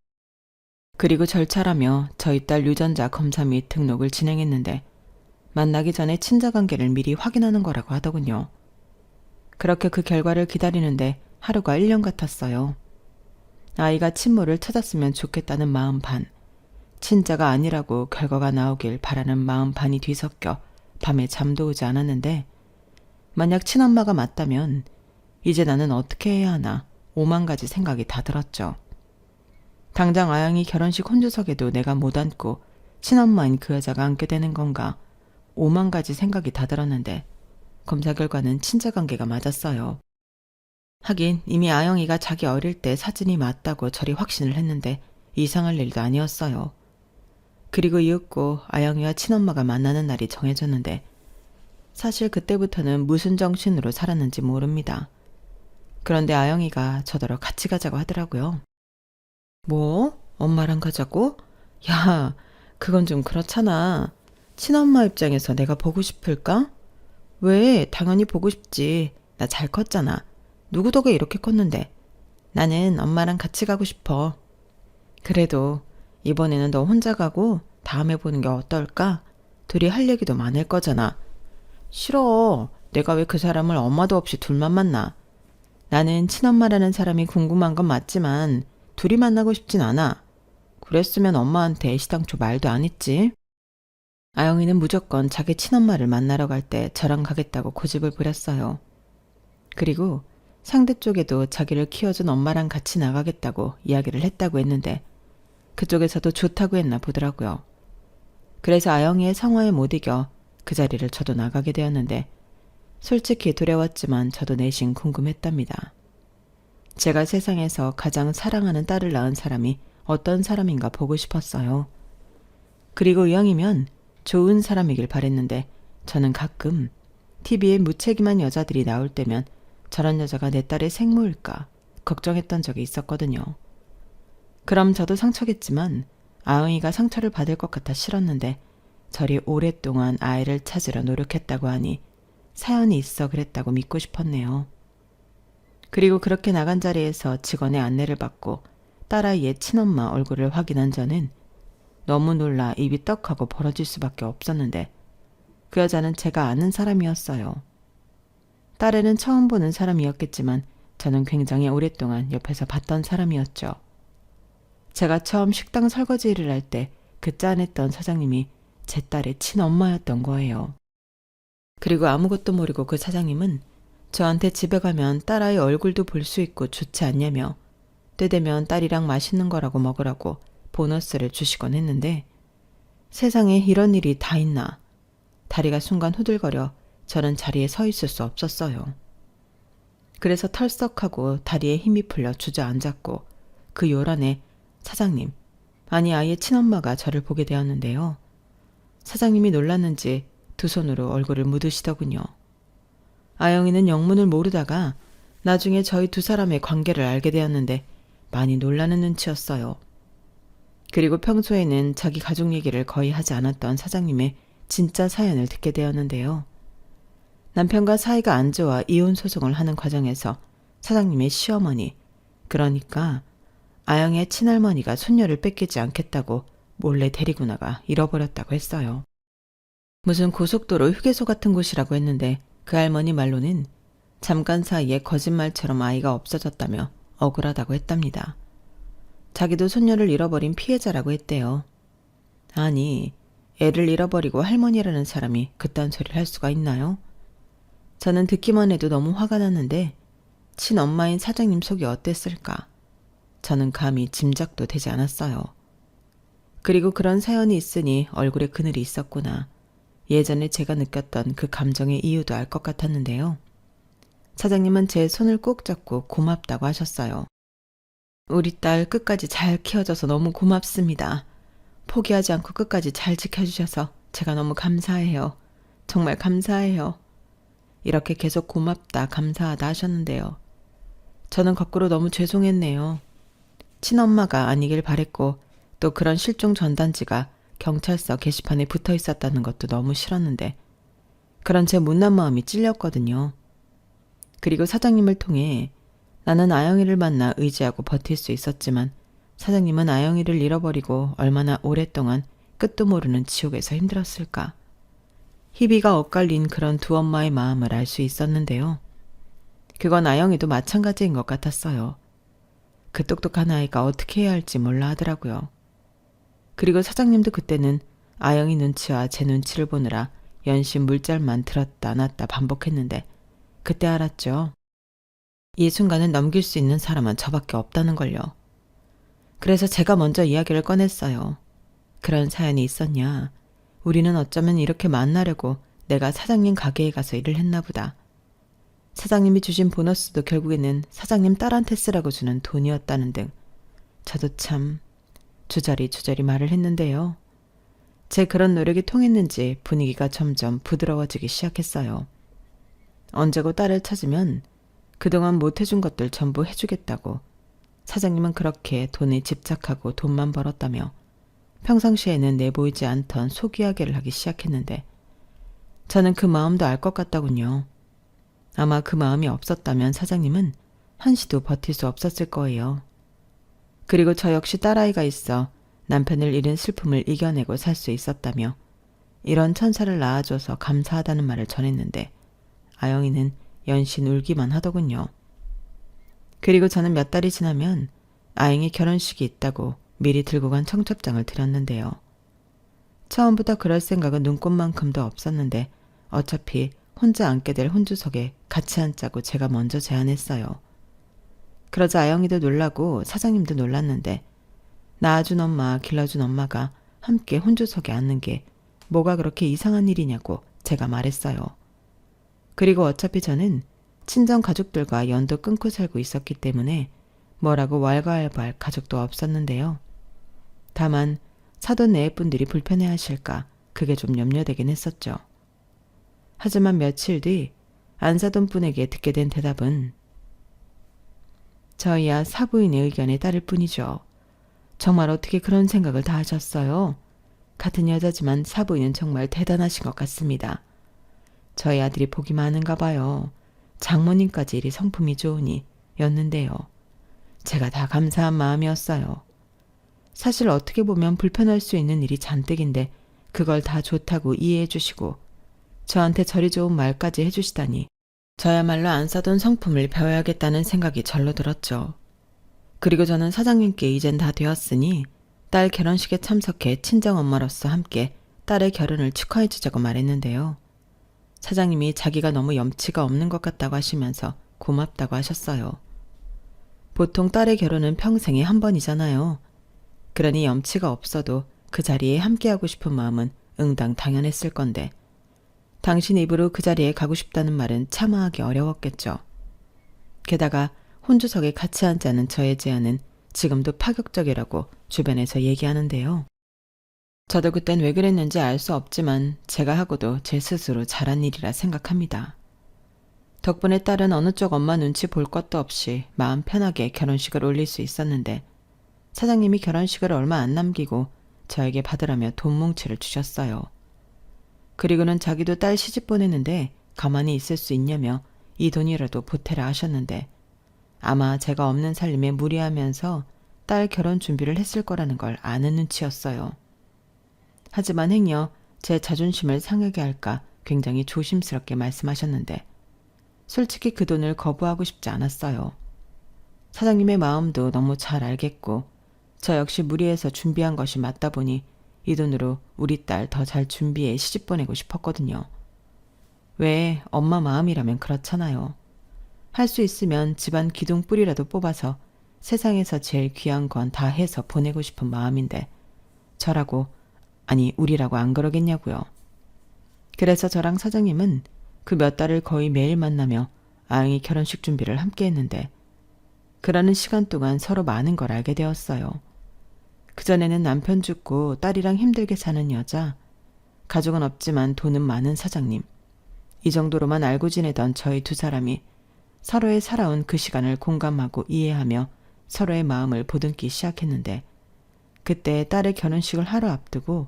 그리고 절차라며 저희 딸 유전자 검사 및 등록을 진행했는데 만나기 전에 친자관계를 미리 확인하는 거라고 하더군요. 그렇게 그 결과를 기다리는데 하루가 1년 같았어요. 아이가 친모를 찾았으면 좋겠다는 마음 반, 친자가 아니라고 결과가 나오길 바라는 마음 반이 뒤섞여 밤에 잠도 오지 않았는데 만약 친엄마가 맞다면 이제 나는 어떻게 해야 하나 5만 가지 생각이 다 들었죠. 당장 아영이 결혼식 혼주석에도 내가 못 앉고 친엄마인 그 여자가 앉게 되는 건가 5만 가지 생각이 다 들었는데 검사 결과는 친자관계가 맞았어요. 하긴 이미 아영이가 자기 어릴 때 사진이 맞다고 저리 확신을 했는데 이상할 일도 아니었어요. 그리고 이윽고 아영이와 친엄마가 만나는 날이 정해졌는데 사실 그때부터는 무슨 정신으로 살았는지 모릅니다. 그런데 아영이가 저더러 같이 가자고 하더라고요. 뭐? 엄마랑 가자고? 야, 그건 좀 그렇잖아. 친엄마 입장에서 내가 보고 싶을까? 왜? 당연히 보고 싶지. 나 잘 컸잖아. 누구 덕에 이렇게 컸는데. 나는 엄마랑 같이 가고 싶어. 그래도 이번에는 너 혼자 가고 다음에 보는 게 어떨까? 둘이 할 얘기도 많을 거잖아. 싫어. 내가 왜 그 사람을 엄마도 없이 둘만 만나. 나는 친엄마라는 사람이 궁금한 건 맞지만 둘이 만나고 싶진 않아. 그랬으면 엄마한테 애시당초 말도 안 했지. 아영이는 무조건 자기 친엄마를 만나러 갈 때 저랑 가겠다고 고집을 부렸어요. 그리고 상대 쪽에도 자기를 키워준 엄마랑 같이 나가겠다고 이야기를 했다고 했는데 그쪽에서도 좋다고 했나 보더라고요. 그래서 아영이의 성화에 못 이겨 그 자리를 저도 나가게 되었는데 솔직히 두려웠지만 저도 내심 궁금했답니다. 제가 세상에서 가장 사랑하는 딸을 낳은 사람이 어떤 사람인가 보고 싶었어요. 그리고 이왕이면 좋은 사람이길 바랬는데 저는 가끔 TV에 무책임한 여자들이 나올 때면 저런 여자가 내 딸의 생모일까 걱정했던 적이 있었거든요. 그럼 저도 상처겠지만 아영이가 상처를 받을 것 같아 싫었는데 저리 오랫동안 아이를 찾으려 노력했다고 하니 사연이 있어 그랬다고 믿고 싶었네요. 그리고 그렇게 나간 자리에서 직원의 안내를 받고 딸아이의 친엄마 얼굴을 확인한 저는 너무 놀라 입이 떡하고 벌어질 수밖에 없었는데 그 여자는 제가 아는 사람이었어요. 딸애는 처음 보는 사람이었겠지만 저는 굉장히 오랫동안 옆에서 봤던 사람이었죠. 제가 처음 식당 설거지 일을 할 때 그 짠했던 사장님이 제 딸의 친엄마였던 거예요. 그리고 아무것도 모르고 그 사장님은 저한테 집에 가면 딸아이 얼굴도 볼 수 있고 좋지 않냐며 때 되면 딸이랑 맛있는 거라고 먹으라고 보너스를 주시곤 했는데 세상에 이런 일이 다 있나. 다리가 순간 후들거려 저는 자리에 서 있을 수 없었어요. 그래서 털썩하고 다리에 힘이 풀려 주저앉았고 그 요란에 사장님, 아니 아이의 친엄마가 저를 보게 되었는데요. 사장님이 놀랐는지 두 손으로 얼굴을 묻으시더군요. 아영이는 영문을 모르다가 나중에 저희 두 사람의 관계를 알게 되었는데 많이 놀라는 눈치였어요. 그리고 평소에는 자기 가족 얘기를 거의 하지 않았던 사장님의 진짜 사연을 듣게 되었는데요. 남편과 사이가 안 좋아 이혼 소송을 하는 과정에서 사장님의 시어머니, 그러니까 아영의 친할머니가 손녀를 뺏기지 않겠다고 몰래 데리고 나가 잃어버렸다고 했어요. 무슨 고속도로 휴게소 같은 곳이라고 했는데 그 할머니 말로는 잠깐 사이에 거짓말처럼 아이가 없어졌다며 억울하다고 했답니다. 자기도 손녀를 잃어버린 피해자라고 했대요. 아니, 애를 잃어버리고 할머니라는 사람이 그딴 소리를 할 수가 있나요? 저는 듣기만 해도 너무 화가 났는데 친엄마인 사장님 속이 어땠을까? 저는 감히 짐작도 되지 않았어요. 그리고 그런 사연이 있으니 얼굴에 그늘이 있었구나. 예전에 제가 느꼈던 그 감정의 이유도 알 것 같았는데요. 사장님은 제 손을 꼭 잡고 고맙다고 하셨어요. 우리 딸 끝까지 잘 키워줘서 너무 고맙습니다. 포기하지 않고 끝까지 잘 지켜주셔서 제가 너무 감사해요. 정말 감사해요. 이렇게 계속 고맙다, 감사하다 하셨는데요. 저는 거꾸로 너무 죄송했네요. 친엄마가 아니길 바랬고 또 그런 실종 전단지가 경찰서 게시판에 붙어 있었다는 것도 너무 싫었는데 그런 제 못난 마음이 찔렸거든요. 그리고 사장님을 통해 나는 아영이를 만나 의지하고 버틸 수 있었지만 사장님은 아영이를 잃어버리고 얼마나 오랫동안 끝도 모르는 지옥에서 힘들었을까. 희비가 엇갈린 그런 두 엄마의 마음을 알 수 있었는데요. 그건 아영이도 마찬가지인 것 같았어요. 그 똑똑한 아이가 어떻게 해야 할지 몰라 하더라고요. 그리고 사장님도 그때는 아영이 눈치와 제 눈치를 보느라 연신 물잘만 들었다 놨다 반복했는데 그때 알았죠. 이 순간을 넘길 수 있는 사람은 저밖에 없다는 걸요. 그래서 제가 먼저 이야기를 꺼냈어요. 그런 사연이 있었냐. 우리는 어쩌면 이렇게 만나려고 내가 사장님 가게에 가서 일을 했나 보다. 사장님이 주신 보너스도 결국에는 사장님 딸한테 쓰라고 주는 돈이었다는 등 저도 참 주저리 말을 했는데요. 제 그런 노력이 통했는지 분위기가 점점 부드러워지기 시작했어요. 언제고 딸을 찾으면 그동안 못해준 것들 전부 해주겠다고 사장님은 그렇게 돈에 집착하고 돈만 벌었다며 평상시에는 내보이지 않던 속이야기를 하기 시작했는데 저는 그 마음도 알 것 같더군요. 아마 그 마음이 없었다면 사장님은 한시도 버틸 수 없었을 거예요. 그리고 저 역시 딸아이가 있어 남편을 잃은 슬픔을 이겨내고 살 수 있었다며 이런 천사를 낳아줘서 감사하다는 말을 전했는데 아영이는 연신 울기만 하더군요. 그리고 저는 몇 달이 지나면 아영이 결혼식이 있다고 미리 들고 간 청첩장을 드렸는데요. 처음부터 그럴 생각은 눈꼽만큼도 없었는데 어차피 혼자 앉게 될 혼주석에 같이 앉자고 제가 먼저 제안했어요. 그러자 아영이도 놀라고 사장님도 놀랐는데 낳아준 엄마, 길러준 엄마가 함께 혼주석에 앉는 게 뭐가 그렇게 이상한 일이냐고 제가 말했어요. 그리고 어차피 저는 친정 가족들과 연도 끊고 살고 있었기 때문에 뭐라고 왈가왈부할 가족도 없었는데요. 다만 사돈 내외분들이 불편해하실까 그게 좀 염려되긴 했었죠. 하지만 며칠 뒤 안사돈 분에게 듣게 된 대답은 저희야 사부인의 의견에 따를 뿐이죠. 정말 어떻게 그런 생각을 다 하셨어요? 같은 여자지만 사부인은 정말 대단하신 것 같습니다. 저희 아들이 복이 많은가 봐요. 장모님까지 이리 성품이 좋으니 였는데요. 제가 다 감사한 마음이었어요. 사실 어떻게 보면 불편할 수 있는 일이 잔뜩인데 그걸 다 좋다고 이해해 주시고 저한테 저리 좋은 말까지 해주시다니 저야말로 안 사돈 성품을 배워야겠다는 생각이 절로 들었죠. 그리고 저는 사장님께 이젠 다 되었으니 딸 결혼식에 참석해 친정엄마로서 함께 딸의 결혼을 축하해 주자고 말했는데요. 사장님이 자기가 너무 염치가 없는 것 같다고 하시면서 고맙다고 하셨어요. 보통 딸의 결혼은 평생에 한 번이잖아요. 그러니 염치가 없어도 그 자리에 함께하고 싶은 마음은 응당 당연했을 건데 당신 입으로 그 자리에 가고 싶다는 말은 참아하기 어려웠겠죠. 게다가 혼주석에 같이 앉자는 저의 제안은 지금도 파격적이라고 주변에서 얘기하는데요. 저도 그땐 왜 그랬는지 알 수 없지만 제가 하고도 제 스스로 잘한 일이라 생각합니다. 덕분에 딸은 어느 쪽 엄마 눈치 볼 것도 없이 마음 편하게 결혼식을 올릴 수 있었는데 사장님이 결혼식을 얼마 안 남기고 저에게 받으라며 돈 뭉치를 주셨어요. 그리고는 자기도 딸 시집 보내는데 가만히 있을 수 있냐며 이 돈이라도 보태라 하셨는데 아마 제가 없는 살림에 무리하면서 딸 결혼 준비를 했을 거라는 걸 아는 눈치였어요. 하지만 행여 제 자존심을 상하게 할까 굉장히 조심스럽게 말씀하셨는데 솔직히 그 돈을 거부하고 싶지 않았어요. 사장님의 마음도 너무 잘 알겠고 저 역시 무리해서 준비한 것이 맞다 보니 이 돈으로 우리 딸 더 잘 준비해 시집 보내고 싶었거든요. 왜 엄마 마음이라면 그렇잖아요. 할 수 있으면 집안 기둥 뿌리라도 뽑아서 세상에서 제일 귀한 건 다 해서 보내고 싶은 마음인데 저라고, 아니 우리라고 안 그러겠냐고요. 그래서 저랑 사장님은 그 몇 달을 거의 매일 만나며 아영이 결혼식 준비를 함께 했는데 그러는 시간 동안 서로 많은 걸 알게 되었어요. 그전에는 남편 죽고 딸이랑 힘들게 사는 여자, 가족은 없지만 돈은 많은 사장님, 이 정도로만 알고 지내던 저희 두 사람이 서로의 살아온 그 시간을 공감하고 이해하며 서로의 마음을 보듬기 시작했는데 그때 딸의 결혼식을 하루 앞두고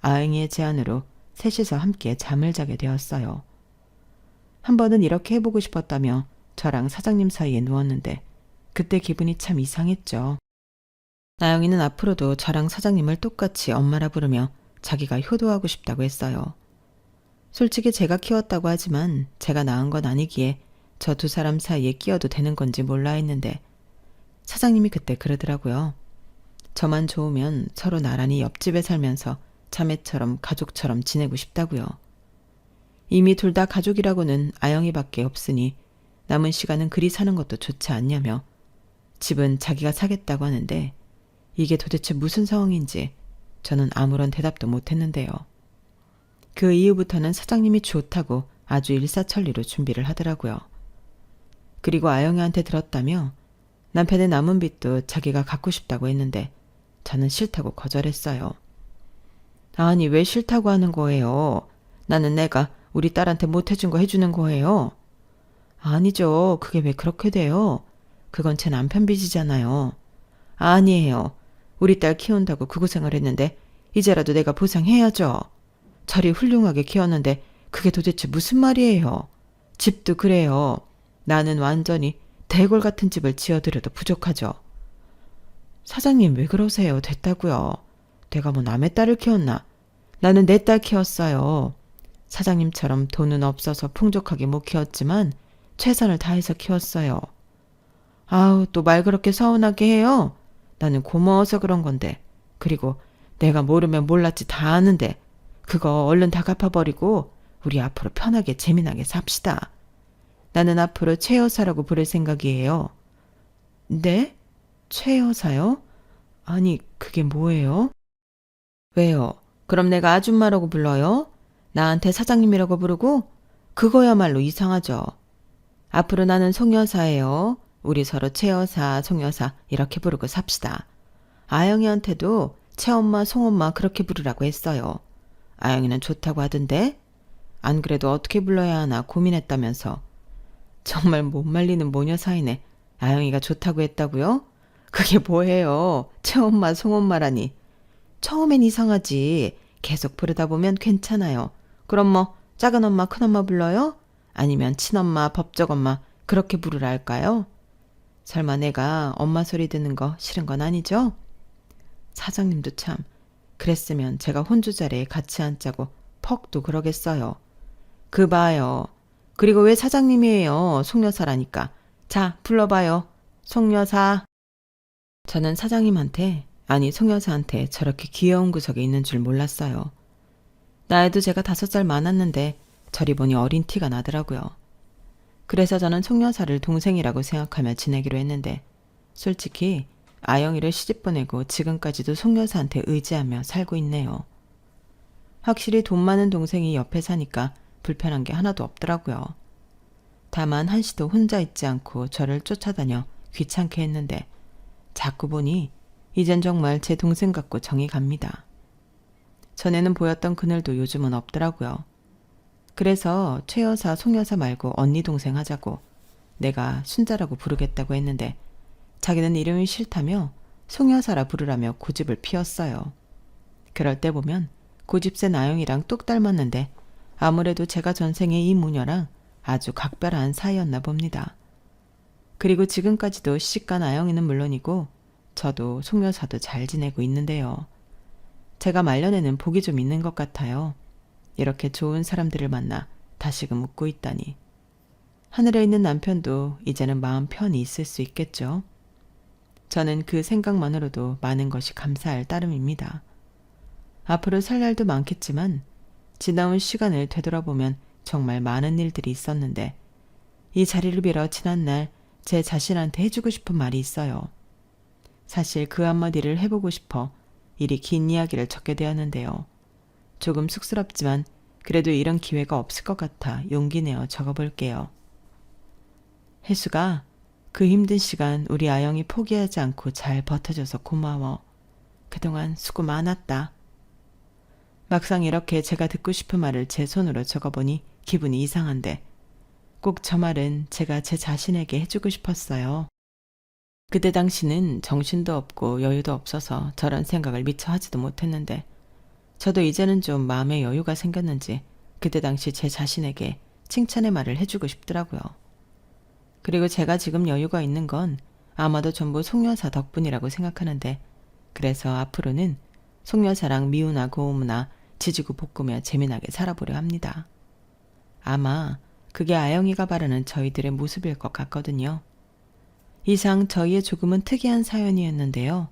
아영이의 제안으로 셋이서 함께 잠을 자게 되었어요. 한 번은 이렇게 해보고 싶었다며 저랑 사장님 사이에 누웠는데 그때 기분이 참 이상했죠. 나영이는 앞으로도 저랑 사장님을 똑같이 엄마라 부르며 자기가 효도하고 싶다고 했어요. 솔직히 제가 키웠다고 하지만 제가 낳은 건 아니기에 저 두 사람 사이에 끼어도 되는 건지 몰라 했는데 사장님이 그때 그러더라고요. 저만 좋으면 서로 나란히 옆집에 살면서 자매처럼 가족처럼 지내고 싶다고요. 이미 둘 다 가족이라고는 아영이밖에 없으니 남은 시간은 그리 사는 것도 좋지 않냐며 집은 자기가 사겠다고 하는데 이게 도대체 무슨 상황인지 저는 아무런 대답도 못했는데요. 그 이후부터는 사장님이 좋다고 아주 일사천리로 준비를 하더라고요. 그리고 아영이한테 들었다며 남편의 남은 빚도 자기가 갖고 싶다고 했는데 저는 싫다고 거절했어요. 아니 왜 싫다고 하는 거예요? 나는 내가 우리 딸한테 못해준 거 해주는 거예요. 아니죠. 그게 왜 그렇게 돼요? 그건 제 남편 빚이잖아요. 아니에요. 우리 딸 키운다고 그 고생을 했는데 이제라도 내가 보상해야죠. 저리 훌륭하게 키웠는데 그게 도대체 무슨 말이에요. 집도 그래요. 나는 완전히 대골 같은 집을 지어드려도 부족하죠. 사장님 왜 그러세요? 됐다고요. 내가 뭐 남의 딸을 키웠나? 나는 내 딸 키웠어요. 사장님처럼 돈은 없어서 풍족하게 못 키웠지만 최선을 다해서 키웠어요. 아우 또 말 그렇게 서운하게 해요. 나는 고마워서 그런 건데. 그리고 내가 모르면 몰랐지 다 아는데 그거 얼른 다 갚아버리고 우리 앞으로 편하게 재미나게 삽시다. 나는 앞으로 최 여사라고 부를 생각이에요. 네? 최 여사요? 아니 그게 뭐예요? 왜요? 그럼 내가 아줌마라고 불러요? 나한테 사장님이라고 부르고? 그거야말로 이상하죠. 앞으로 나는 송 여사예요. 우리 서로 최 여사, 송 여사 이렇게 부르고 삽시다. 아영이한테도 최엄마, 송엄마 그렇게 부르라고 했어요. 아영이는 좋다고 하던데? 안 그래도 어떻게 불러야 하나 고민했다면서. 정말 못 말리는 모녀 사이네. 아영이가 좋다고 했다고요? 그게 뭐예요? 최엄마, 송엄마라니. 처음엔 이상하지. 계속 부르다 보면 괜찮아요. 그럼 뭐 작은 엄마, 큰 엄마 불러요? 아니면 친엄마, 법적엄마 그렇게 부르라 할까요? 설마 내가 엄마 소리 듣는 거 싫은 건 아니죠? 사장님도 참 그랬으면 제가 혼주 자리에 같이 앉자고 퍽도 그러겠어요. 그 봐요. 그리고 왜 사장님이에요? 송여사라니까. 자 불러봐요. 송여사. 저는 사장님한테 아니 송여사한테 저렇게 귀여운 구석에 있는 줄 몰랐어요. 나이도 제가 5살 많았는데 저리 보니 어린 티가 나더라고요. 그래서 저는 송여사를 동생이라고 생각하며 지내기로 했는데 솔직히 아영이를 시집 보내고 지금까지도 송여사한테 의지하며 살고 있네요. 확실히 돈 많은 동생이 옆에 사니까 불편한 게 하나도 없더라고요. 다만 한시도 혼자 있지 않고 저를 쫓아다녀 귀찮게 했는데 자꾸 보니 이젠 정말 제 동생 같고 정이 갑니다. 전에는 보였던 그늘도 요즘은 없더라고요. 그래서 최 여사, 송 여사 말고 언니 동생 하자고 내가 순자라고 부르겠다고 했는데 자기는 이름이 싫다며 송 여사라 부르라며 고집을 피웠어요. 그럴 때 보면 고집센 아영이랑 똑 닮았는데 아무래도 제가 전생에 이 모녀랑 아주 각별한 사이였나 봅니다. 그리고 지금까지도 시집간 아영이는 물론이고 저도 송 여사도 잘 지내고 있는데요. 제가 말년에는 복이 좀 있는 것 같아요. 이렇게 좋은 사람들을 만나 다시금 웃고 있다니. 하늘에 있는 남편도 이제는 마음 편히 있을 수 있겠죠. 저는 그 생각만으로도 많은 것이 감사할 따름입니다. 앞으로 살 날도 많겠지만 지나온 시간을 되돌아보면 정말 많은 일들이 있었는데 이 자리를 빌어 지난날 제 자신한테 해주고 싶은 말이 있어요. 사실 그 한마디를 해보고 싶어 이리 긴 이야기를 적게 되었는데요. 조금 쑥스럽지만 그래도 이런 기회가 없을 것 같아 용기 내어 적어볼게요. 혜수가, 그 힘든 시간 우리 아영이 포기하지 않고 잘 버텨줘서 고마워. 그동안 수고 많았다. 막상 이렇게 제가 듣고 싶은 말을 제 손으로 적어보니 기분이 이상한데 꼭 저 말은 제가 제 자신에게 해주고 싶었어요. 그때 당시는 정신도 없고 여유도 없어서 저런 생각을 미처 하지도 못했는데 저도 이제는 좀 마음의 여유가 생겼는지 그때 당시 제 자신에게 칭찬의 말을 해주고 싶더라고요. 그리고 제가 지금 여유가 있는 건 아마도 전부 송여사 덕분이라고 생각하는데 그래서 앞으로는 송여사랑 미우나 고우나 지지고 볶으며 재미나게 살아보려 합니다. 아마 그게 아영이가 바라는 저희들의 모습일 것 같거든요. 이상 저희의 조금은 특이한 사연이었는데요.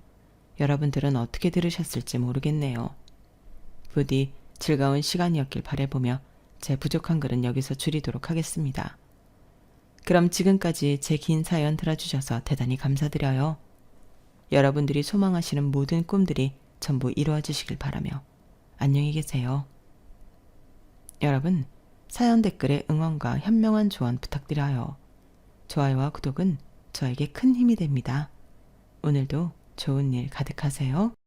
여러분들은 어떻게 들으셨을지 모르겠네요. 부디 즐거운 시간이었길 바라보며 제 부족한 글은 여기서 줄이도록 하겠습니다. 그럼 지금까지 제 긴 사연 들어주셔서 대단히 감사드려요. 여러분들이 소망하시는 모든 꿈들이 전부 이루어지시길 바라며 안녕히 계세요. 여러분, 사연 댓글에 응원과 현명한 조언 부탁드려요. 좋아요와 구독은 저에게 큰 힘이 됩니다. 오늘도 좋은 일 가득하세요.